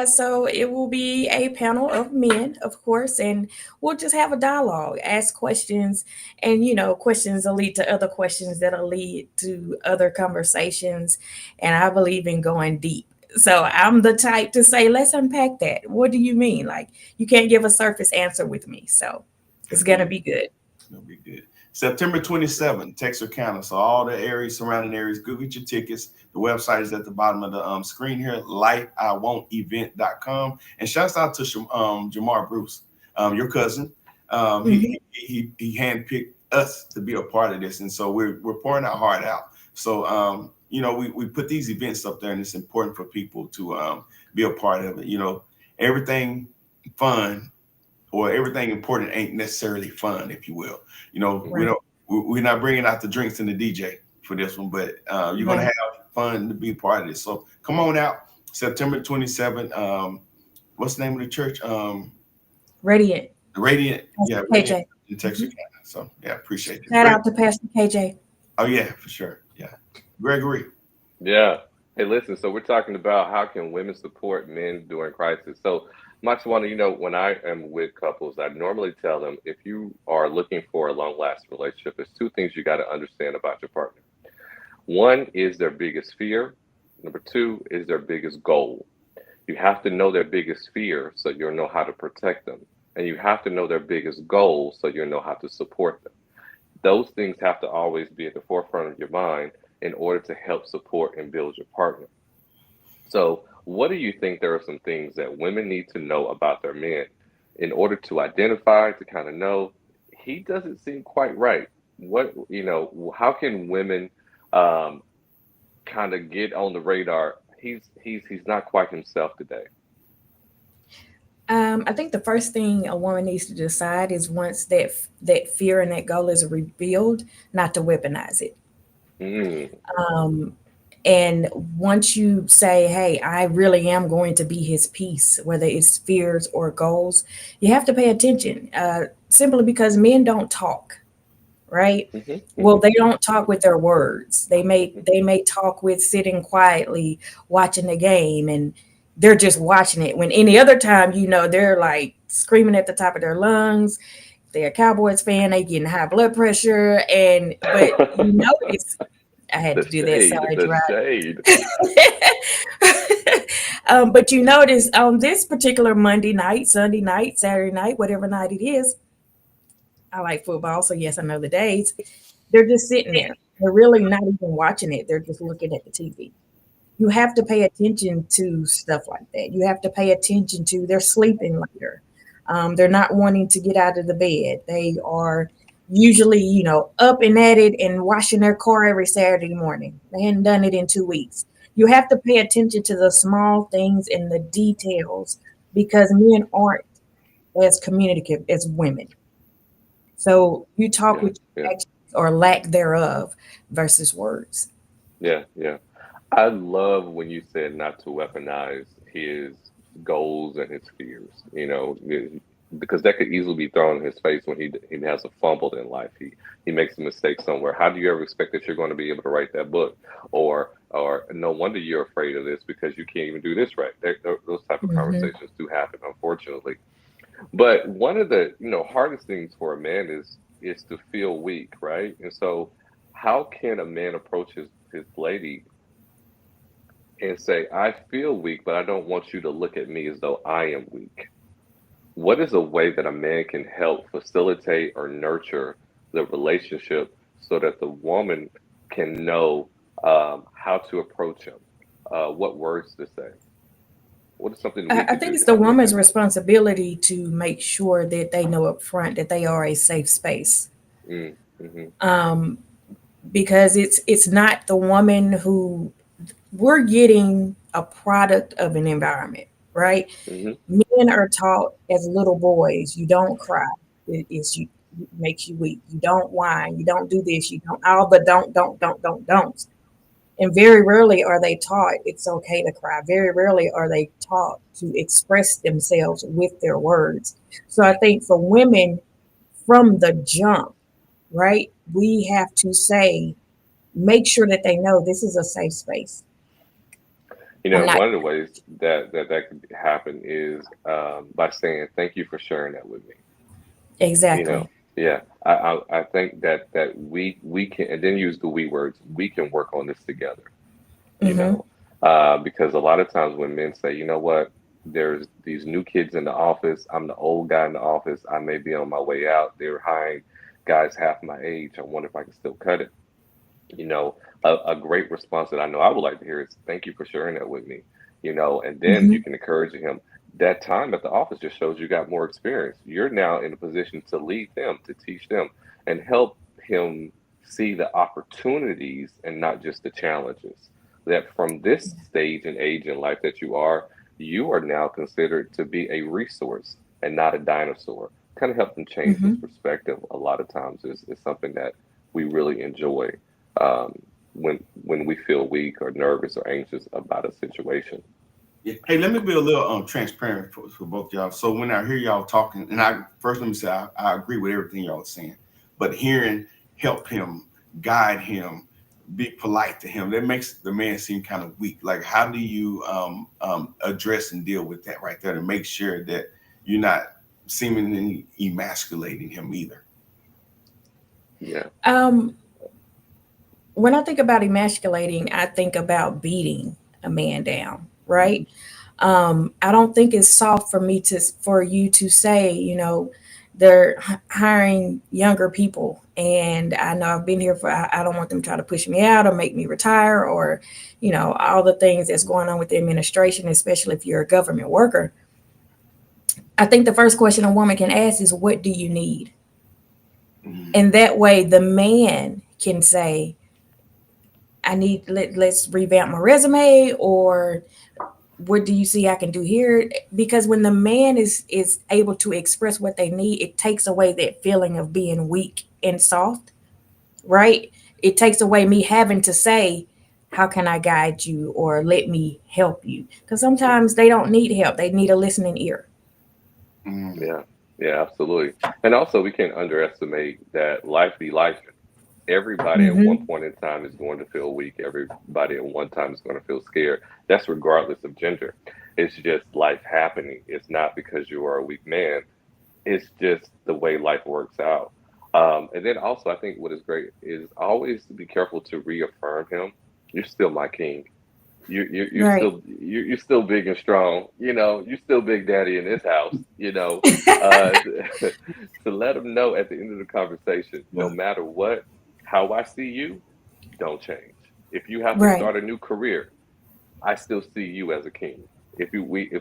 So it will be a panel of men, of course, and we'll just have a dialogue, ask questions, and questions will lead to other questions that'll lead to other conversations. And I believe in going deep. So I'm the type to say, let's unpack that. What do you mean? Like you can't give a surface answer with me. So it's gonna Indeed. be good. It'll be good. September 27th, Texarkana. So all the areas, surrounding areas, go get your tickets. The website is at the bottom of the screen here, lifeiwon'tevent.com. And shouts out to Jamar Bruce, your cousin. Mhm. He handpicked us to be a part of this. And so we're pouring our heart out. So, we put these events up there and it's important for people to be a part of it. Everything fun or everything important ain't necessarily fun, if you will. We Right. don't. We're not bringing out the drinks and the DJ for this one, but you're gonna Right. have fun to be part of this. So come on out, September 27th. What's the name of the church? Radiant. Radiant. Yeah, Pastor Radiant KJ. in Mhm. Texarkana. So yeah, appreciate it. Shout Greg. out to Pastor KJ. Oh yeah, for sure. Yeah, Gregory. Yeah. Hey, listen, so we're talking about how can women support men during crisis. So, Maxwana, when I am with couples, I normally tell them if you are looking for a long-lasting relationship, there's two things you got to understand about your partner. One is their biggest fear. Number two is their biggest goal. You have to know their biggest fear so you'll know how to protect them. And you have to know their biggest goal so you'll know how to support them. Those things have to always be at the forefront of your mind in order to help support and build your partner. So, what do you think there are some things that women need to know about their men in order to identify, to kind of know he doesn't seem quite right? How can women um, kind of get on the radar? He's not quite himself today. I think the first thing a woman needs to decide is once that fear and that goal is revealed, not to weaponize it. Mm, Um, and once you say, "Hey, I really am going to be his peace," whether it's fears or goals, you have to pay attention. Simply because men don't talk, right? hmm Well, hmm they don't talk with their words. They may talk with sitting quietly, watching the game, and they're just watching it. When any other time, they're like screaming at the top of their lungs. They're a Cowboys fan. They getting high blood pressure, but you notice. I had The to do that. shade, Sorry, the Gerard. shade. But you notice on this particular Monday night, Sunday night, Saturday night, whatever night it is, I like football, so yes, I know the days. They're just sitting there. They're really not even watching it. They're just looking at the TV. You have to pay attention to stuff like that. You have to pay attention to they're sleeping later. They're not wanting to get out of the bed. They are usually, up and at it and washing their car every Saturday morning. They hadn't done it in 2 weeks. You have to pay attention to the small things and the details because men aren't as communicative as women. So you talk Yeah, with yeah, your actions or lack thereof versus words. yeah, yeah. I love when you said not to weaponize his goals and his fears, because that could easily be thrown in his face when he has a fumble in life. He makes a mistake somewhere. How do you ever expect that you're going to be able to write that book? Or no wonder you're afraid of this because you can't even do this right. Those type of Mhm. conversations do happen, unfortunately. But one of the hardest things for a man is to feel weak, right? And so, how can a man approach his lady and say, I feel weak, but I don't want you to look at me as though I am weak? What is a way that a man can help facilitate or nurture the relationship so that the woman can know how to approach him? what words to say? What is something we I could think do it's to the help with woman's that? responsibility to make sure that they know up front that they are a safe space. Mm, mm-hmm, Um, because it's not the woman who we're getting a product of an environment, right? mm-hmm, Men are taught as little boys, you don't cry. It makes you weak. You don't whine. You don't do this. You don't all the don't. And very rarely are they taught it's okay to cry. Very rarely are they taught to express themselves with their words. So I think for women from the jump, right, we have to say, make sure that they know this is a safe space. I'm not One of the ways that could happen is by saying thank you for sharing that with me. You know, exactly. yeah, I think that we can, and then use the we words. We can work on this together. You Mm-hmm. know, because a lot of times when men say, you know what, there's these new kids in the office. I'm the old guy in the office. I may be on my way out. They're hiring guys half my age. I wonder if I can still cut it. A great response that I know I would like to hear is thank you for sharing that with me. And then Mm-hmm. you can encourage him. That time at the office just shows you got more experience. You're now in a position to lead them, to teach them, and help him see the opportunities and not just the challenges. That from this stage and age in life that you are now considered to be a resource and not a dinosaur. Kind of help them change this Mm-hmm. perspective a lot of times is something that we really enjoy um, when we feel weak or nervous or anxious about a situation. Yeah. Hey, let me be a little transparent for both y'all. So when I hear y'all talking, and I first let me say I agree with everything y'all are saying, but hearing help him, guide him, be polite to him, that makes the man seem kind of weak. Like how do you address and deal with that right there to make sure that you're not seemingly emasculating him either? Yeah. Um, when I think about emasculating, I think about beating a man down, right? I don't think it's soft for you to say, they're hiring younger people, and I know I've been here for. I don't want them to try to push me out or make me retire, or all the things that's going on with the administration, especially if you're a government worker. I think the first question a woman can ask is, "What do you need?" Mm, And that way, the man can say, "I need let's revamp my resume," or what do you see I can do here? Because when the man is able to express what they need, it takes away that feeling of being weak and soft, right? It takes away me having to say, how can I guide you or let me help you? Because sometimes they don't need help, they need a listening ear. mm, Yeah. Yeah, absolutely. And also, we can't underestimate that life be life. Everybody at one Mm-hmm. point in time is going to feel weak. Everybody at one time is going to feel scared. That's regardless of gender. It's just life happening. It's not because you are a weak man. It's just the way life works out. And then also, I think what is great is always be careful to reaffirm him. You're still my king. Right. You're still big and strong. You're still Big Daddy in this house. Uh, to let him know at the end of the conversation, no yeah. matter what, how I see you, don't change. If you have to Right. start a new career, I still see you as a king. If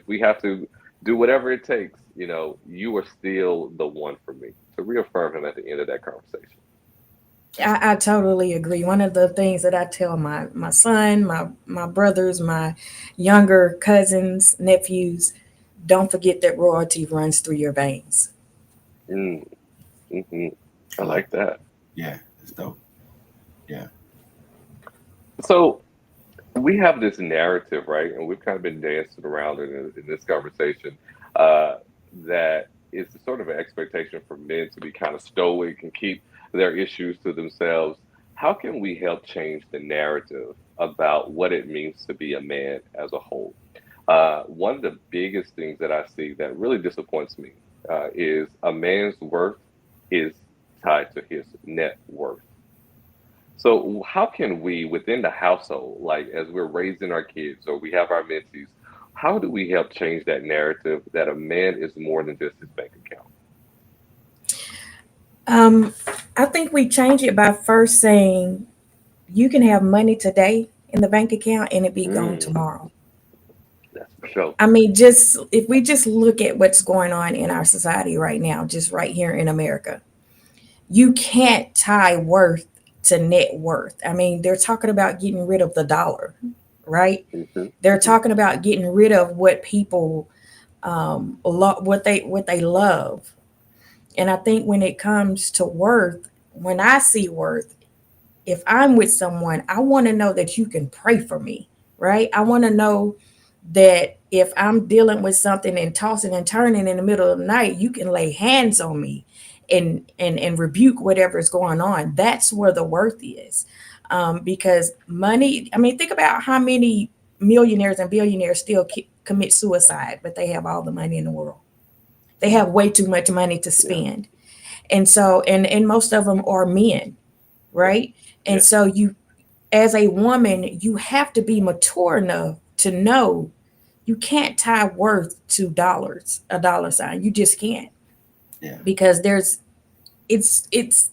we have to do whatever it takes, you are still the one for me. To reaffirm him at the end of that conversation. I totally agree. One of the things that I tell my son, my brothers, my younger cousins, nephews, don't forget that royalty runs through your veins. Mm, hmm. I Yeah. like that. Yeah. It's dope. Yeah. So we have this narrative, right? And we've kind of been dancing around in this conversation uh, that is sort of an expectation for men to be kind of stoic and keep their issues to themselves. How can we help change the narrative about what it means to be a man as a whole? One of the biggest things that I see that really disappoints me is a man's worth is tied to his net worth. So, how can we within the household, like as we're raising our kids or we have our mentees, how do we help change that narrative that a man is more than just his bank account? Um, I think we change it by first saying you can have money today in the bank account and it be gone Mm, tomorrow. that's for sure. I mean, just if we just look at what's going on in our society right now, just right here in America, you can't tie worth to net worth. I mean, they're talking about getting rid of the dollar, right? Hmm. They're Hmm. talking about getting rid of what people what they love. And I think when it comes to worth, when I see worth, if I'm with someone, I want to know that you can pray for me, right? I want to know that if I'm dealing with something and tossing and turning in the middle of the night, you can lay hands on me and rebuke whatever is going on. That's where the worth is. Because money, I mean, think about how many millionaires and billionaires still commit suicide, but they have all the money in the world. They have way too much money to Yeah. spend. And so, and most of them are men, Yeah. right? And Yeah. so you, as a woman, you have to be mature enough to know you can't tie worth to dollars, a dollar sign. You just can't, Yeah. because it's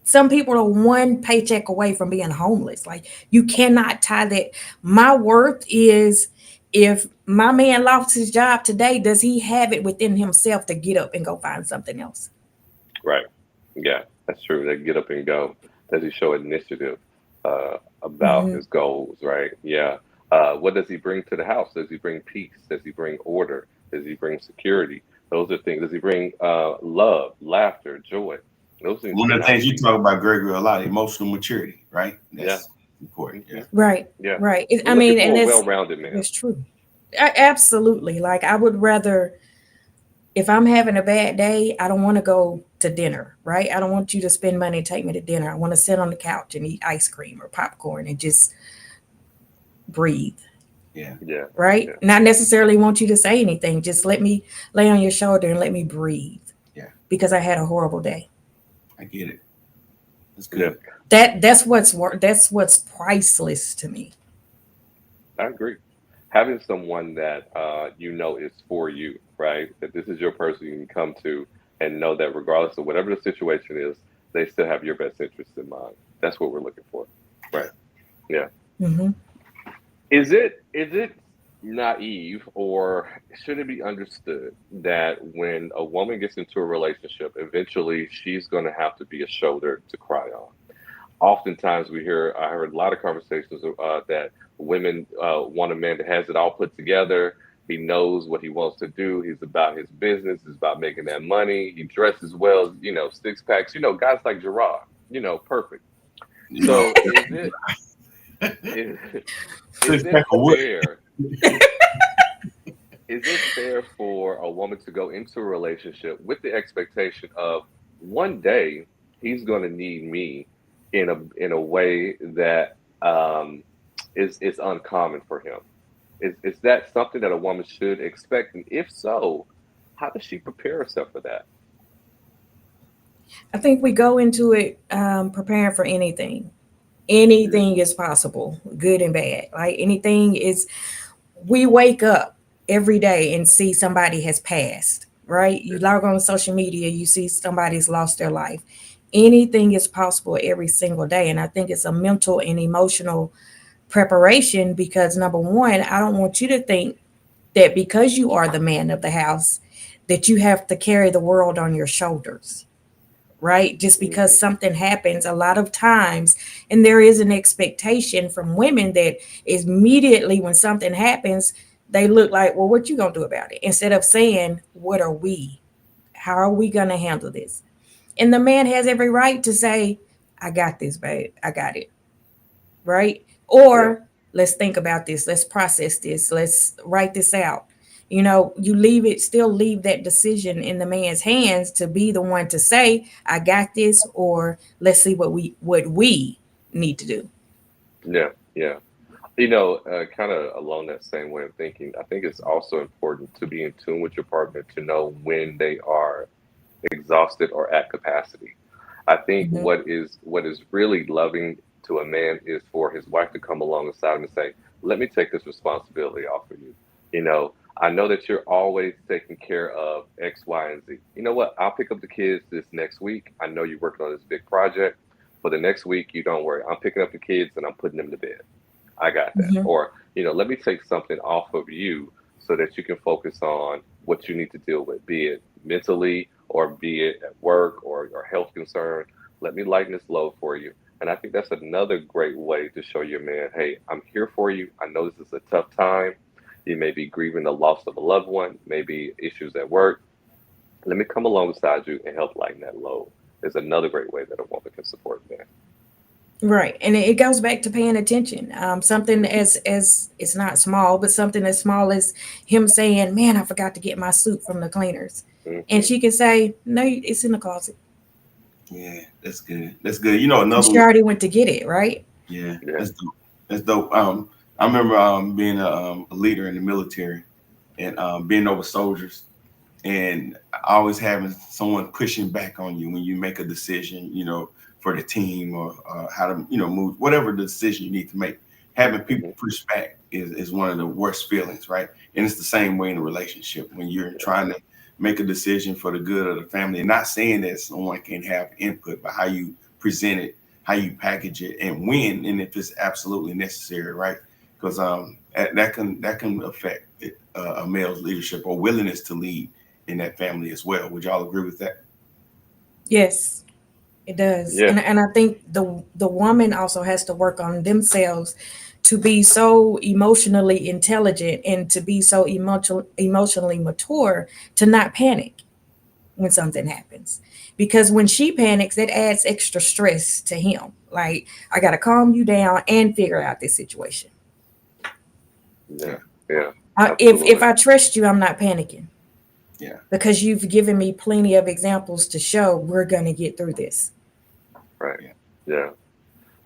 some people are one paycheck away from being homeless. Like, you cannot tie that. My worth is, if my man lost his job today, does he have it within himself to get up and go find something else? Right. Yeah, that's true. They get up and go. Does he show initiative about Hmm. his goals? Right. Yeah. What does he bring to the house? Does he bring peace? Does he bring order? Does he bring security? Those are things. Does he bring love, laughter, joy? Those things One of the cannot things you be. talk about, Gregory, a lot, emotional maturity, right? Yeah. That's important. Yeah. Hmm. Right, Yeah. right. We're I looking mean, and for a well-rounded man. that's true. Absolutely. Like, I would rather, if I'm having a bad day, I don't want to go to dinner, right? I don't want you to spend money and take me to dinner. I want to sit on the couch and eat ice cream or popcorn and just breathe, Yeah. Yeah. right? Yeah. Not necessarily want you to say anything. Just let me lay on your shoulder and let me breathe, Yeah. because I had a horrible day. I get it. That's Yeah. good. That's what's priceless to me. I agree. Having someone that you know is for you, right? That this is your person you can come to and know that regardless of whatever the situation is, they still have your best interest in mind. That's what we're looking for. Yeah. Right. Yeah. Hmm. Is it naive, or should it be understood that when a woman gets into a relationship, eventually she's going to have to be a shoulder to cry on? Oftentimes I heard a lot of conversations that women want a man that has it all put together. He knows what he wants to do. He's about his business. He's about making that money. He dresses well, six packs, guys like Gerard, perfect. No. So is, is Six it pack of wood. fair? Is it fair for a woman to go into a relationship with the expectation of one day he's going to need me in a way that is uncommon for him? Is that something that a woman should expect? And if so, how does she prepare herself for that? I think we go into it preparing for anything. Mm, Anything is possible, good and bad. Like, anything is, we wake up every day and see somebody has passed, right? You log on social media, you see somebody's lost their life. Anything is possible every single day. And I think it's a mental and emotional preparation, because number one, I don't want you to think that because you are the man of the house, that you have to carry the world on your shoulders, right? Just because mhm. something happens a lot of times, and there is an expectation from women that is immediately when something happens, they look like, well, what you gonna do about it? Instead of saying, what are we? How are we gonna handle this? And the man has every right to say, I got this, babe. I got it, right? Yeah, Or let's think about this. Let's process this. Let's write this out. You leave it, still leave that decision in the man's hands to be the one to say, I got this, or let's see what we need to do. yeah, yeah. Kind of along that same way of thinking, I think it's also important to be in tune with your partner to know when they are exhausted or at capacity. I think Hmm. what is really loving to a man is for his wife to come alongside him and say, "Let me take this responsibility off of you." I know that you're always taking care of X, Y, and Z. You know what? I'll pick up the kids this next week. I know you're working on this big project. For the next week, you don't worry. I'm picking up the kids and I'm putting them to bed. I got that. Mhm. Or, let me take something off of you so that you can focus on what you need to deal with, be it mentally or be it at work or your health concern. Let me lighten this load for you. And I think that's another great way to show your man, hey, I'm here for you. I know this is a tough time. You may be grieving the loss of a loved one, maybe issues at work. Let me come alongside you and help lighten that load. Is another great way that a woman can support a man. Right, and it goes back to paying attention. Something as it's not small, but something as small as him saying, "Man, I forgot to get my suit from the cleaners," and Hmm. she can say, "No, it's in the closet." Yeah, that's good. That's good. You know, And another she way. already went to get it, right? Yeah, Yeah. that's dope. That's dope. I remember being a leader in the military and being over soldiers, and always having someone pushing back on you when you make a decision, for the team or how to, move, whatever the decision you need to make. Having people Hmm. push back is one of the worst feelings, right? And it's the same way in a relationship when you're Yeah. trying to make a decision for the good of the family. And not saying that someone can have input, but how you present it, how you package it, and when, and if it's absolutely necessary, right? Because that can affect a male's leadership or willingness to lead in that family as well. Would y'all agree with that? Yes, it does. Yeah. And I think the woman also has to work on themselves to be so emotionally intelligent and to be so emotionally mature to not panic when something happens. Because when she panics, that adds extra stress to him. Like, I got to calm you down and figure out this situation. Yeah. Yeah, Yeah. If Absolutely. I trust you, I'm not panicking yeah, because you've given me plenty of examples to show we're going to get through this. Right. yeah. Yeah.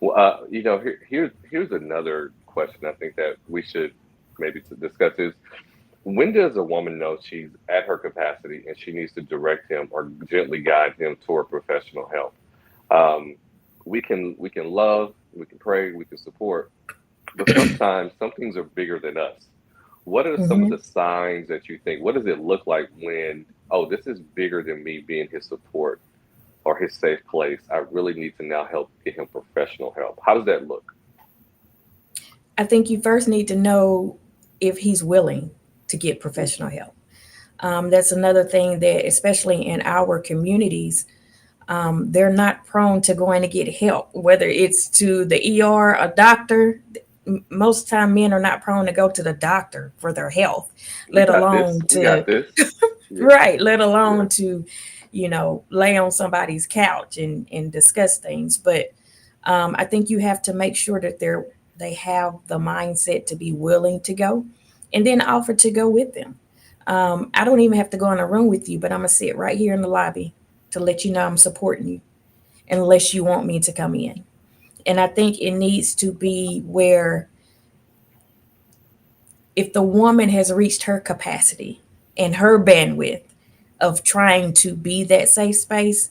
Well, here's another question I think that we should maybe to discuss is when does a woman know she's at her capacity and she needs to direct him or gently guide him toward professional help? Um, we can love, we can pray, we can support, but sometimes some things are bigger than us. What are some of Hmm. the signs that you think? What does it look like when, oh, this is bigger than me being his support or his safe place? I really need to now help get him professional help. How does that look? I think you first need to know if he's willing to get professional Hmm. help. That's another thing that, especially in our communities, they're not prone to going to get help, whether it's to the ER, a doctor. Most time, men are not prone to go to the doctor for their health, We let got this. alone We got to this. Yeah. right, let Yeah. alone to, lay on somebody's couch and discuss things. But I think you have to make sure that they have the mindset to be willing to go, and then offer to go with them. I don't even have to go in a room with you, but I'm gonna sit right here in the lobby to let you know I'm supporting you, unless you want me to come in. And I think it needs to be where if the woman has reached her capacity and her bandwidth of trying to be that safe space,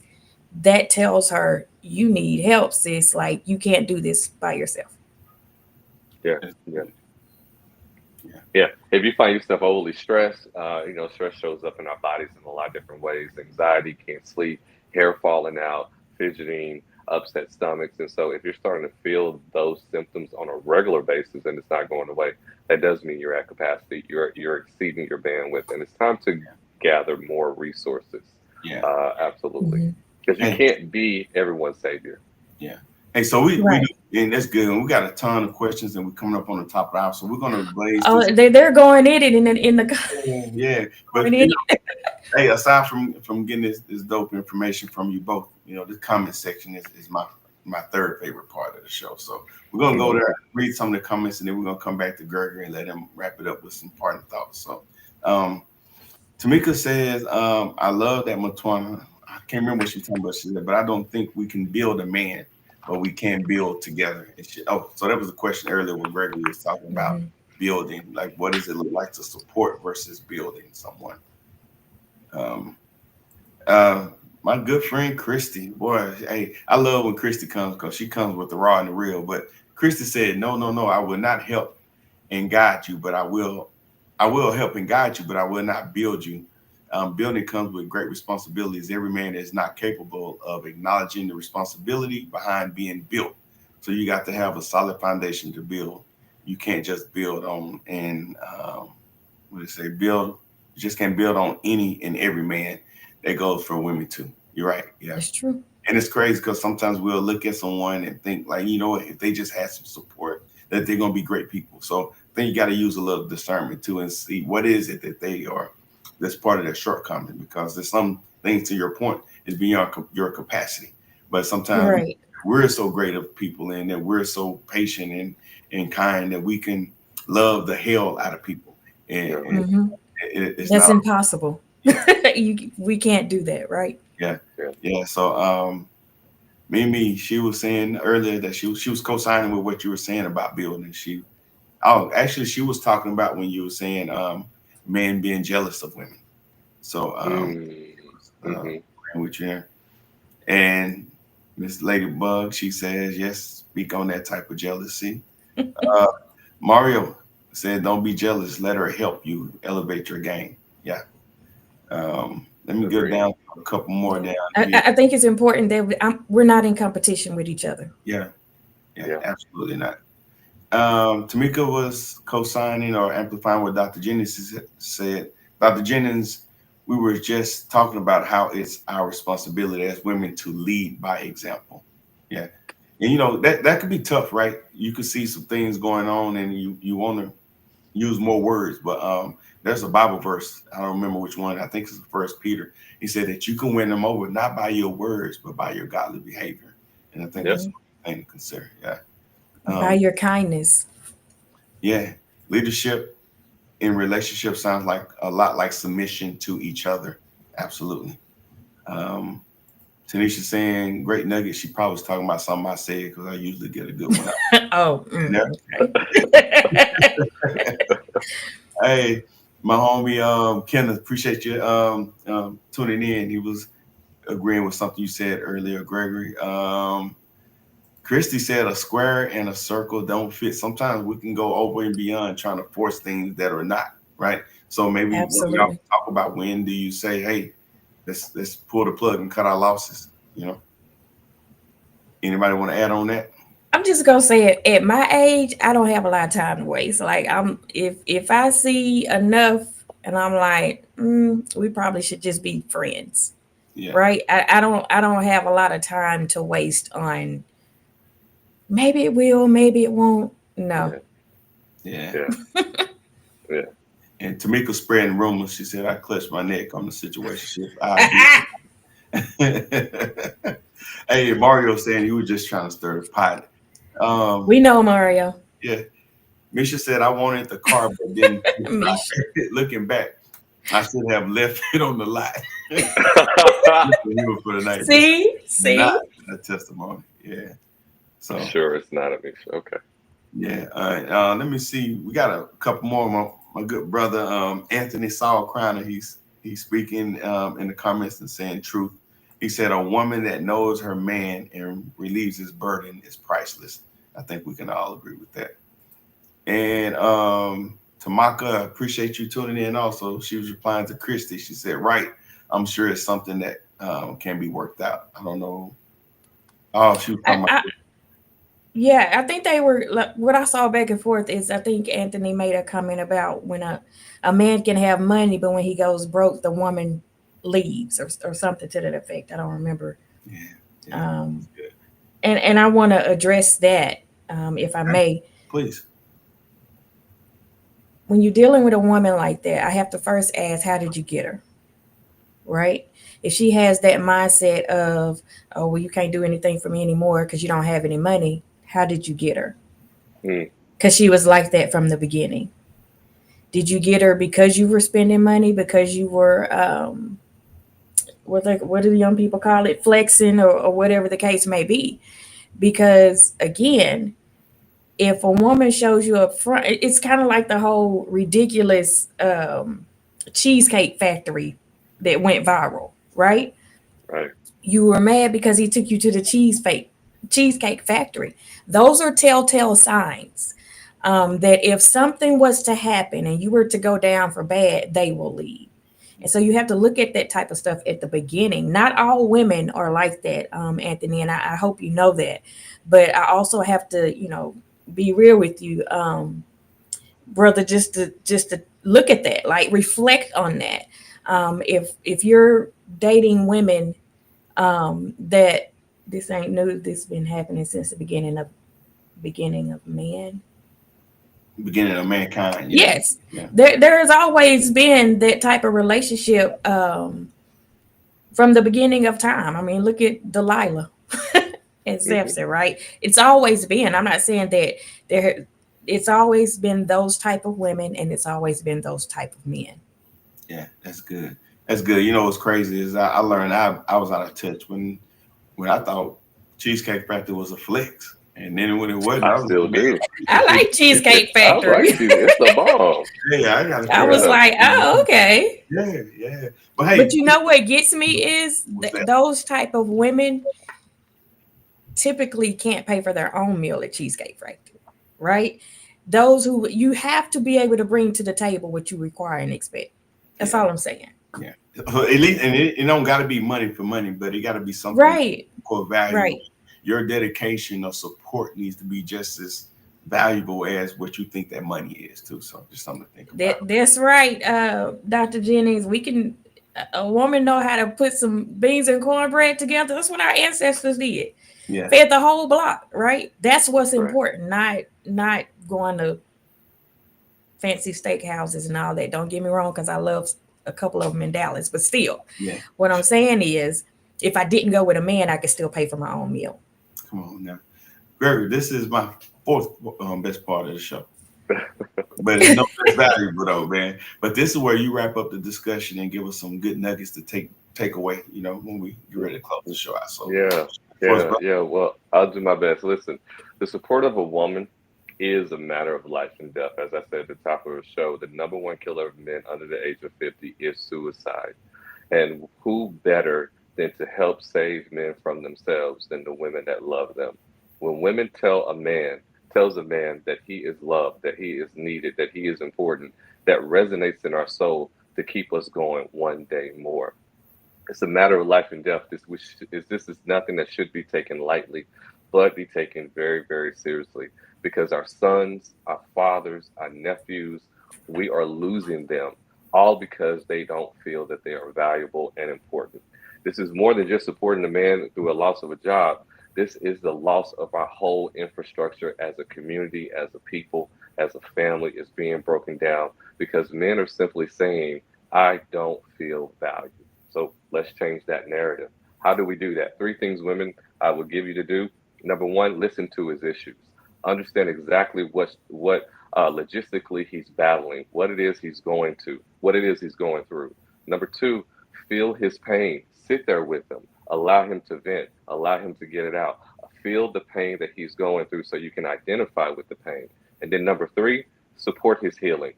that tells her you need help, sis. Like, you can't do this by yourself. Yeah. That's Yeah. good. Yeah, Yeah. If you find yourself overly stressed, stress shows up in our bodies in a lot of different ways. Anxiety, can't sleep, hair falling out, fidgeting, upset stomachs. And so if you're starting to feel those symptoms on a regular basis and it's not going away, that does mean you're at capacity. You're exceeding your bandwidth and it's time to gather more resources. yeah. Absolutely. Mhm. Because you Hey, can't be everyone's savior. yeah. Hey, so we Right. do, and that's good. And we got a ton of questions, and we're coming up on the top of the hour, so we're gonna blaze through Oh, some. they're going in it in the Yeah, going but in it. hey, aside from getting this dope information from you both, the comment section is my third favorite part of the show. So we're gonna go there, read some of the comments, and then we're gonna come back to Gregory and let him wrap it up with some parting thoughts. So um, Tamika says, I love that Matwana. I can't remember what she was talking about. She said, but I don't think we can build a man, but we can build together. So that was a question earlier when Gregory was talking about Mhm. building. Like, what does it look like to support versus building someone? Um, uh, my good friend Christy, boy, hey, I love when Christy comes because she comes with the raw and the real. But Christy said, no, no, no, I will not help and guide you, but I will help and guide you, but I will not build you. Building comes with great responsibilities. Every man is not capable of acknowledging the responsibility behind being built. So you got to have a solid foundation to build. you can't just build on and what do you say? Build. You just can't build on any and every man. That goes for women too. You're right. Yeah. That's true. And it's crazy because sometimes we'll look at someone and think like, you know what, if they just had some support, that they're gonna be great people. So I think you got to use a little discernment too and see what is it that they are that's part of their shortcoming, because there's some things, to your point, is beyond your capacity. But sometimes Right. we're so great of people and that we're so patient and kind that we can love the hell out of people. And Hmm. it's That's not, impossible. yeah, We can't do that, right? yeah, Yeah. yeah. So Mimi, she was saying earlier that she was co-signing with what you were saying about building. Actually, she was talking about when you were saying men being jealous of women. So Mm-hmm. agreeing with you there. And Miss Ladybug, she says, yes, speak on that type of jealousy. Uh, Mario said, don't be jealous. Let her help you elevate your game. Yeah. Let me go Agreed. down a couple more down I, here. I think it's important that we're not in competition with each other. Yeah, yeah, Yeah. absolutely not. Tamika was co-signing or amplifying what Dr. Jennings said. Dr. Jennings, we were just talking about how it's our responsibility as women to lead by example. Yeah. And that could be tough, right? You could see some things going on and you want to use more words, but there's a Bible verse. I don't remember which one. I think it's First Peter. He said that you can win them over not by your words, but by your godly behavior. And I think Yep. that's a thing to consider. Yeah. By Um, your kindness. yeah. Leadership in relationship sounds like a lot like submission to each other. Absolutely. Um, Tanisha saying great nugget. She probably was talking about something I said because I usually get a good one out. Oh, Yeah. okay. Hey, my homie Kenneth, appreciate you tuning in. He was agreeing with something you said earlier, Gregory. Christy said a square and a circle don't fit. Sometimes we can go over and beyond trying to force things that are not right. So maybe when y'all Absolutely. talk about when do you say, hey, let's pull the plug and cut our losses. Anybody want to add on that? I'm just gonna say it. At my age, I don't have a lot of time to waste. Like if I see enough and I'm like, we probably should just be friends, Yeah, right? I don't have a lot of time to waste on maybe it will, maybe it won't. No. Yeah. yeah. Yeah. Yeah. And Tamika spreading rumors. She said I clutched my neck on the situation. I agree. Hey, Mario saying he was just trying to stir the pot. We know Mario. Yeah, Misha said I wanted the car, but then Misha. looking back, I should have left it on the lot. Just for him for the night. This is not See? a testimony. Yeah. So Sure, it's not a mixture. Okay. yeah. All right. Let me see. We got a couple more. My good brother Anthony Saul Crowner. He's speaking in the comments and saying truth. He said a woman that knows her man and relieves his burden is priceless. I think we can all agree with that. And Tamaka, appreciate you tuning in also. She was replying to Christy. She said, right, I'm sure it's something that can be worked out. I don't know. Oh, she was talking about. Yeah, I think they were like, what I saw back and forth is I think Anthony made a comment about when a man can have money, but when he goes broke, the woman leaves or something to that effect. I don't remember. Yeah, yeah, Um, good. and I want to address that, if I Okay, may. please. When you're dealing with a woman like that, I have to first ask, how did you get her? Right? If she has that mindset of, oh, well, you can't do anything for me anymore because you don't have any money, how did you get her? Mm. Because she was like that from the beginning. Did you get her because you were spending money, because you were what do the young people call it, flexing, or whatever the case may be? Because again, if a woman shows you up front, it's kind of like the whole ridiculous cheesecake factory that went viral, right? Right. You were mad because he took you to the cheesecake factory. Those are telltale signs that if something was to happen and you were to go down for bad, they will leave. And so you have to look at that type of stuff at the beginning. Not all women are like that, Anthony, and I hope you know that. But I also have to, be real with you, brother, just to look at that, like reflect on that. If you're dating women, that this ain't new, this been happening since the beginning of man. Beginning of mankind. Yeah. Yes, Yeah. there has always been that type of relationship, from the beginning of time. I mean, look at Delilah and Mhm. Samson, right? It's always been. I'm not saying that there. It's always been those type of women, and it's always been those type of men. Yeah. That's good. That's good. You know what's crazy is I learned I was out of touch when I thought Cheesecake Factory was a flex. And then when it wasn't, I I was still like, man, do. I like Cheesecake I Factory. like cheese. It's the bomb. yeah, I gotta I figure was out. Yeah. like, oh, okay. Yeah, yeah. But hey, But you know what gets me is what's that? those type of women typically can't pay for their own meal at Cheesecake Factory, right? Those who you have to be able to bring to the table what you require and expect. That's Yeah, all I'm saying. yeah. At least, and it don't got to be money for money, but it got to be something Right, core value. right. Your dedication or support needs to be just as valuable as what you think that money is too. So just something to think about. That's right, Dr. Jennings. We can a woman know how to put some beans and cornbread together. That's what our ancestors did. Yeah, Fed the whole block, right? That's what's That's right. important, not going to fancy steakhouses and all that. Don't get me wrong, because I love a couple of them in Dallas, but still, yeah. what I'm saying is, if I didn't go with a man, I could still pay for my own meal. Come on now, Gregory. This is my fourth best part of the show. But it's no less valuable though, man. But this is where you wrap up the discussion and give us some good nuggets to take away. You know, when we get ready to close the show out. So, Yeah. first, Yeah. Yeah. Well, I'll do my best. Listen, the support of a woman is a matter of life and death. As I said at the top of the show, the number one killer of men under the age of 50 is suicide. And who better than to help save men from themselves than the women that love them? When women tells a man that he is loved, that he is needed, that he is important, that resonates in our soul to keep us going one day more. It's a matter of life and death. This is nothing that should be taken lightly, but be taken very, very seriously. Because our sons, our fathers, our nephews, we are losing them all because they don't feel that they are valuable and important. This is more than just supporting a man through a loss of a job. This is the loss of our whole infrastructure as a community, as a people, as a family is being broken down because men are simply saying, I don't feel valued. So let's change that narrative. How do we do that? Three things, women, I would give you to do. Number one, listen to his issues. Understand exactly what logistically he's battling, what it is he's going to, what it is he's going through. Number two, feel his pain. Sit there with him. Allow him to vent. Allow him to get it out. Feel the pain that he's going through so you can identify with the pain. And then number three, support his healing,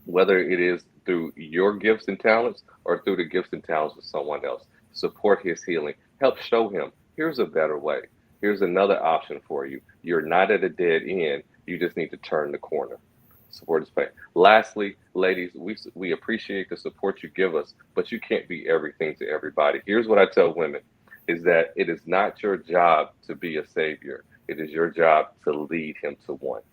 whether it is through your gifts and talents or through the gifts and talents of someone else. Support his healing. Help show him here's a better way. Here's another option for you. You're not at a dead end. You just need to turn the corner. Support his pain. Lastly, ladies, we appreciate the support you give us, but you can't be everything to everybody. Here's what I tell women is that it is not your job to be a savior. It is your job to lead him to one.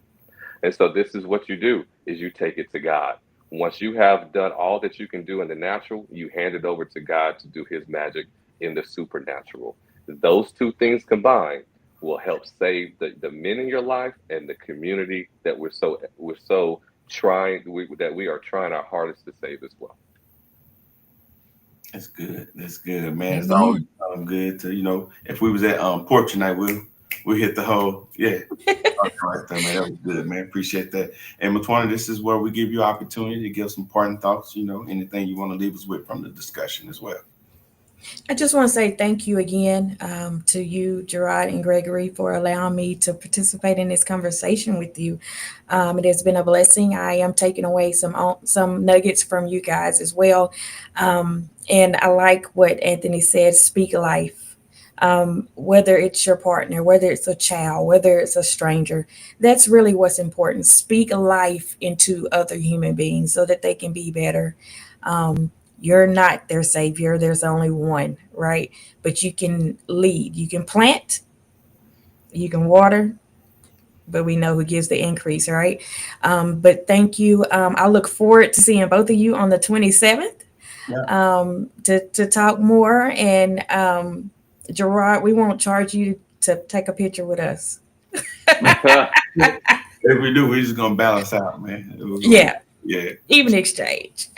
And so this is what you do is you take it to God. Once you have done all that you can do in the natural, you hand it over to God to do his magic in the supernatural. Those two things combined will help save the men in your life and the community that we're so that we are trying our hardest to save as well. that's good. That's good, man. It's always Amen. good to if we was at porch tonight, we'll hit the whole All right, there, man. That was good, man. Appreciate that. And Matwana, this is where we give you opportunity to give some parting thoughts. Anything you want to leave us with from the discussion as well. I just want to say thank you again, to you, Gerard and Gregory, for allowing me to participate in this conversation with you. It has been a blessing. I am taking away some nuggets from you guys as well, and I like what Anthony said. Speak life. Whether it's your partner, whether it's a child, whether it's a stranger, that's really what's important. Speak life into other human beings so that they can be better. Um, you're not their savior. There's only one, right? But you can lead. You can plant. You can water. but we know who gives the increase, right? But thank you. I look forward to seeing both of you on the 27th to talk more. And Gerard, we won't charge you to take a picture with us. If we do, we're just gonna balance out, man. Yeah, Yeah. even exchange.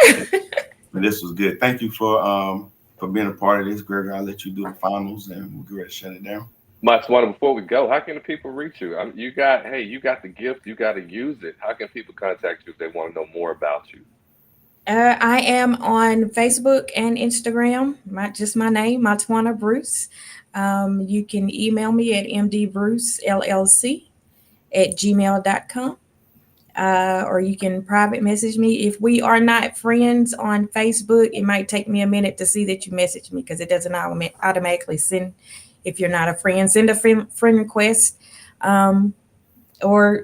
But this was good. Thank you for being a part of this, Gregory. I'll let you do the finals, and we'll get ready to shut it down. Swanner, before we go, how can the people reach you? You got the gift. You got to use it. How can people contact you if they want to know more about you? I am on Facebook and Instagram. Just my name, Swanner Bruce. You can email me at mdbrucellc@gmail.com. Or you can private message me. If we are not friends on Facebook, it might take me a minute to see that you message me because it doesn't automatically send if you're not a friend. Send a friend request, or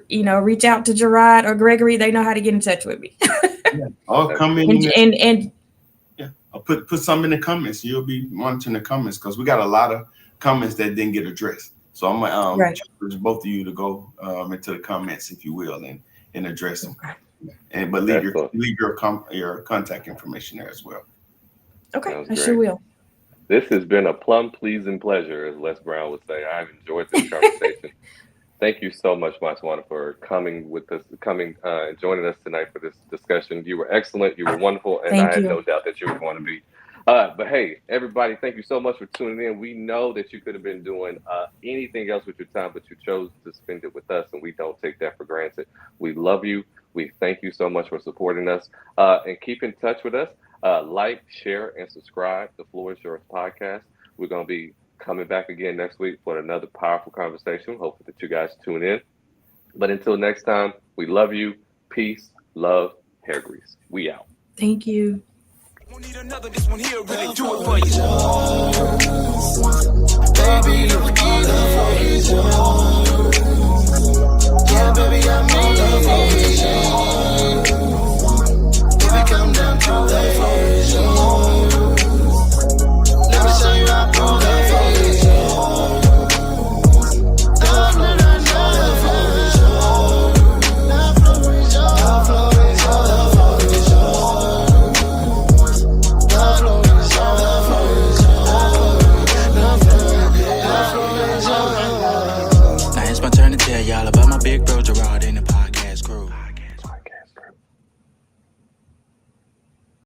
reach out to Gerard or Gregory. They know how to get in touch with me. I'll come in and I'll put some in the comments. You'll be monitoring the comments because we got a lot of comments that didn't get addressed. So I'm gonna challenge both of you to go into the comments, if you will, and address them. Okay. But leave your contact information there as well. Okay, I sure will. This has been a plum pleasing pleasure, as Les Brown would say. I've enjoyed this conversation. Thank you so much, Swanner, for coming and joining us tonight for this discussion. You were excellent. You were wonderful, and I had no doubt that you were going to be. But hey, everybody, thank you so much for tuning in. We know that you could have been doing anything else with your time, but you chose to spend it with us, and we don't take that for granted. We love you. We thank you so much for supporting us. And keep in touch with us. Like, share, and subscribe to Floor is Yours podcast. We're going to be coming back again next week for another powerful conversation. Hopefully that you guys tune in. But until next time, we love you. Peace, love, hair grease. We out. Thank you. Won't need another, this one here really do it for you. Baby, the love is yours. Yeah, baby, I mean love is yours. Baby, come down to love is yours. Let me show you how love is yours. Love is yours. Love is yours. Love is yours. Now it's my turn to tell y'all about my big bro Gerard in the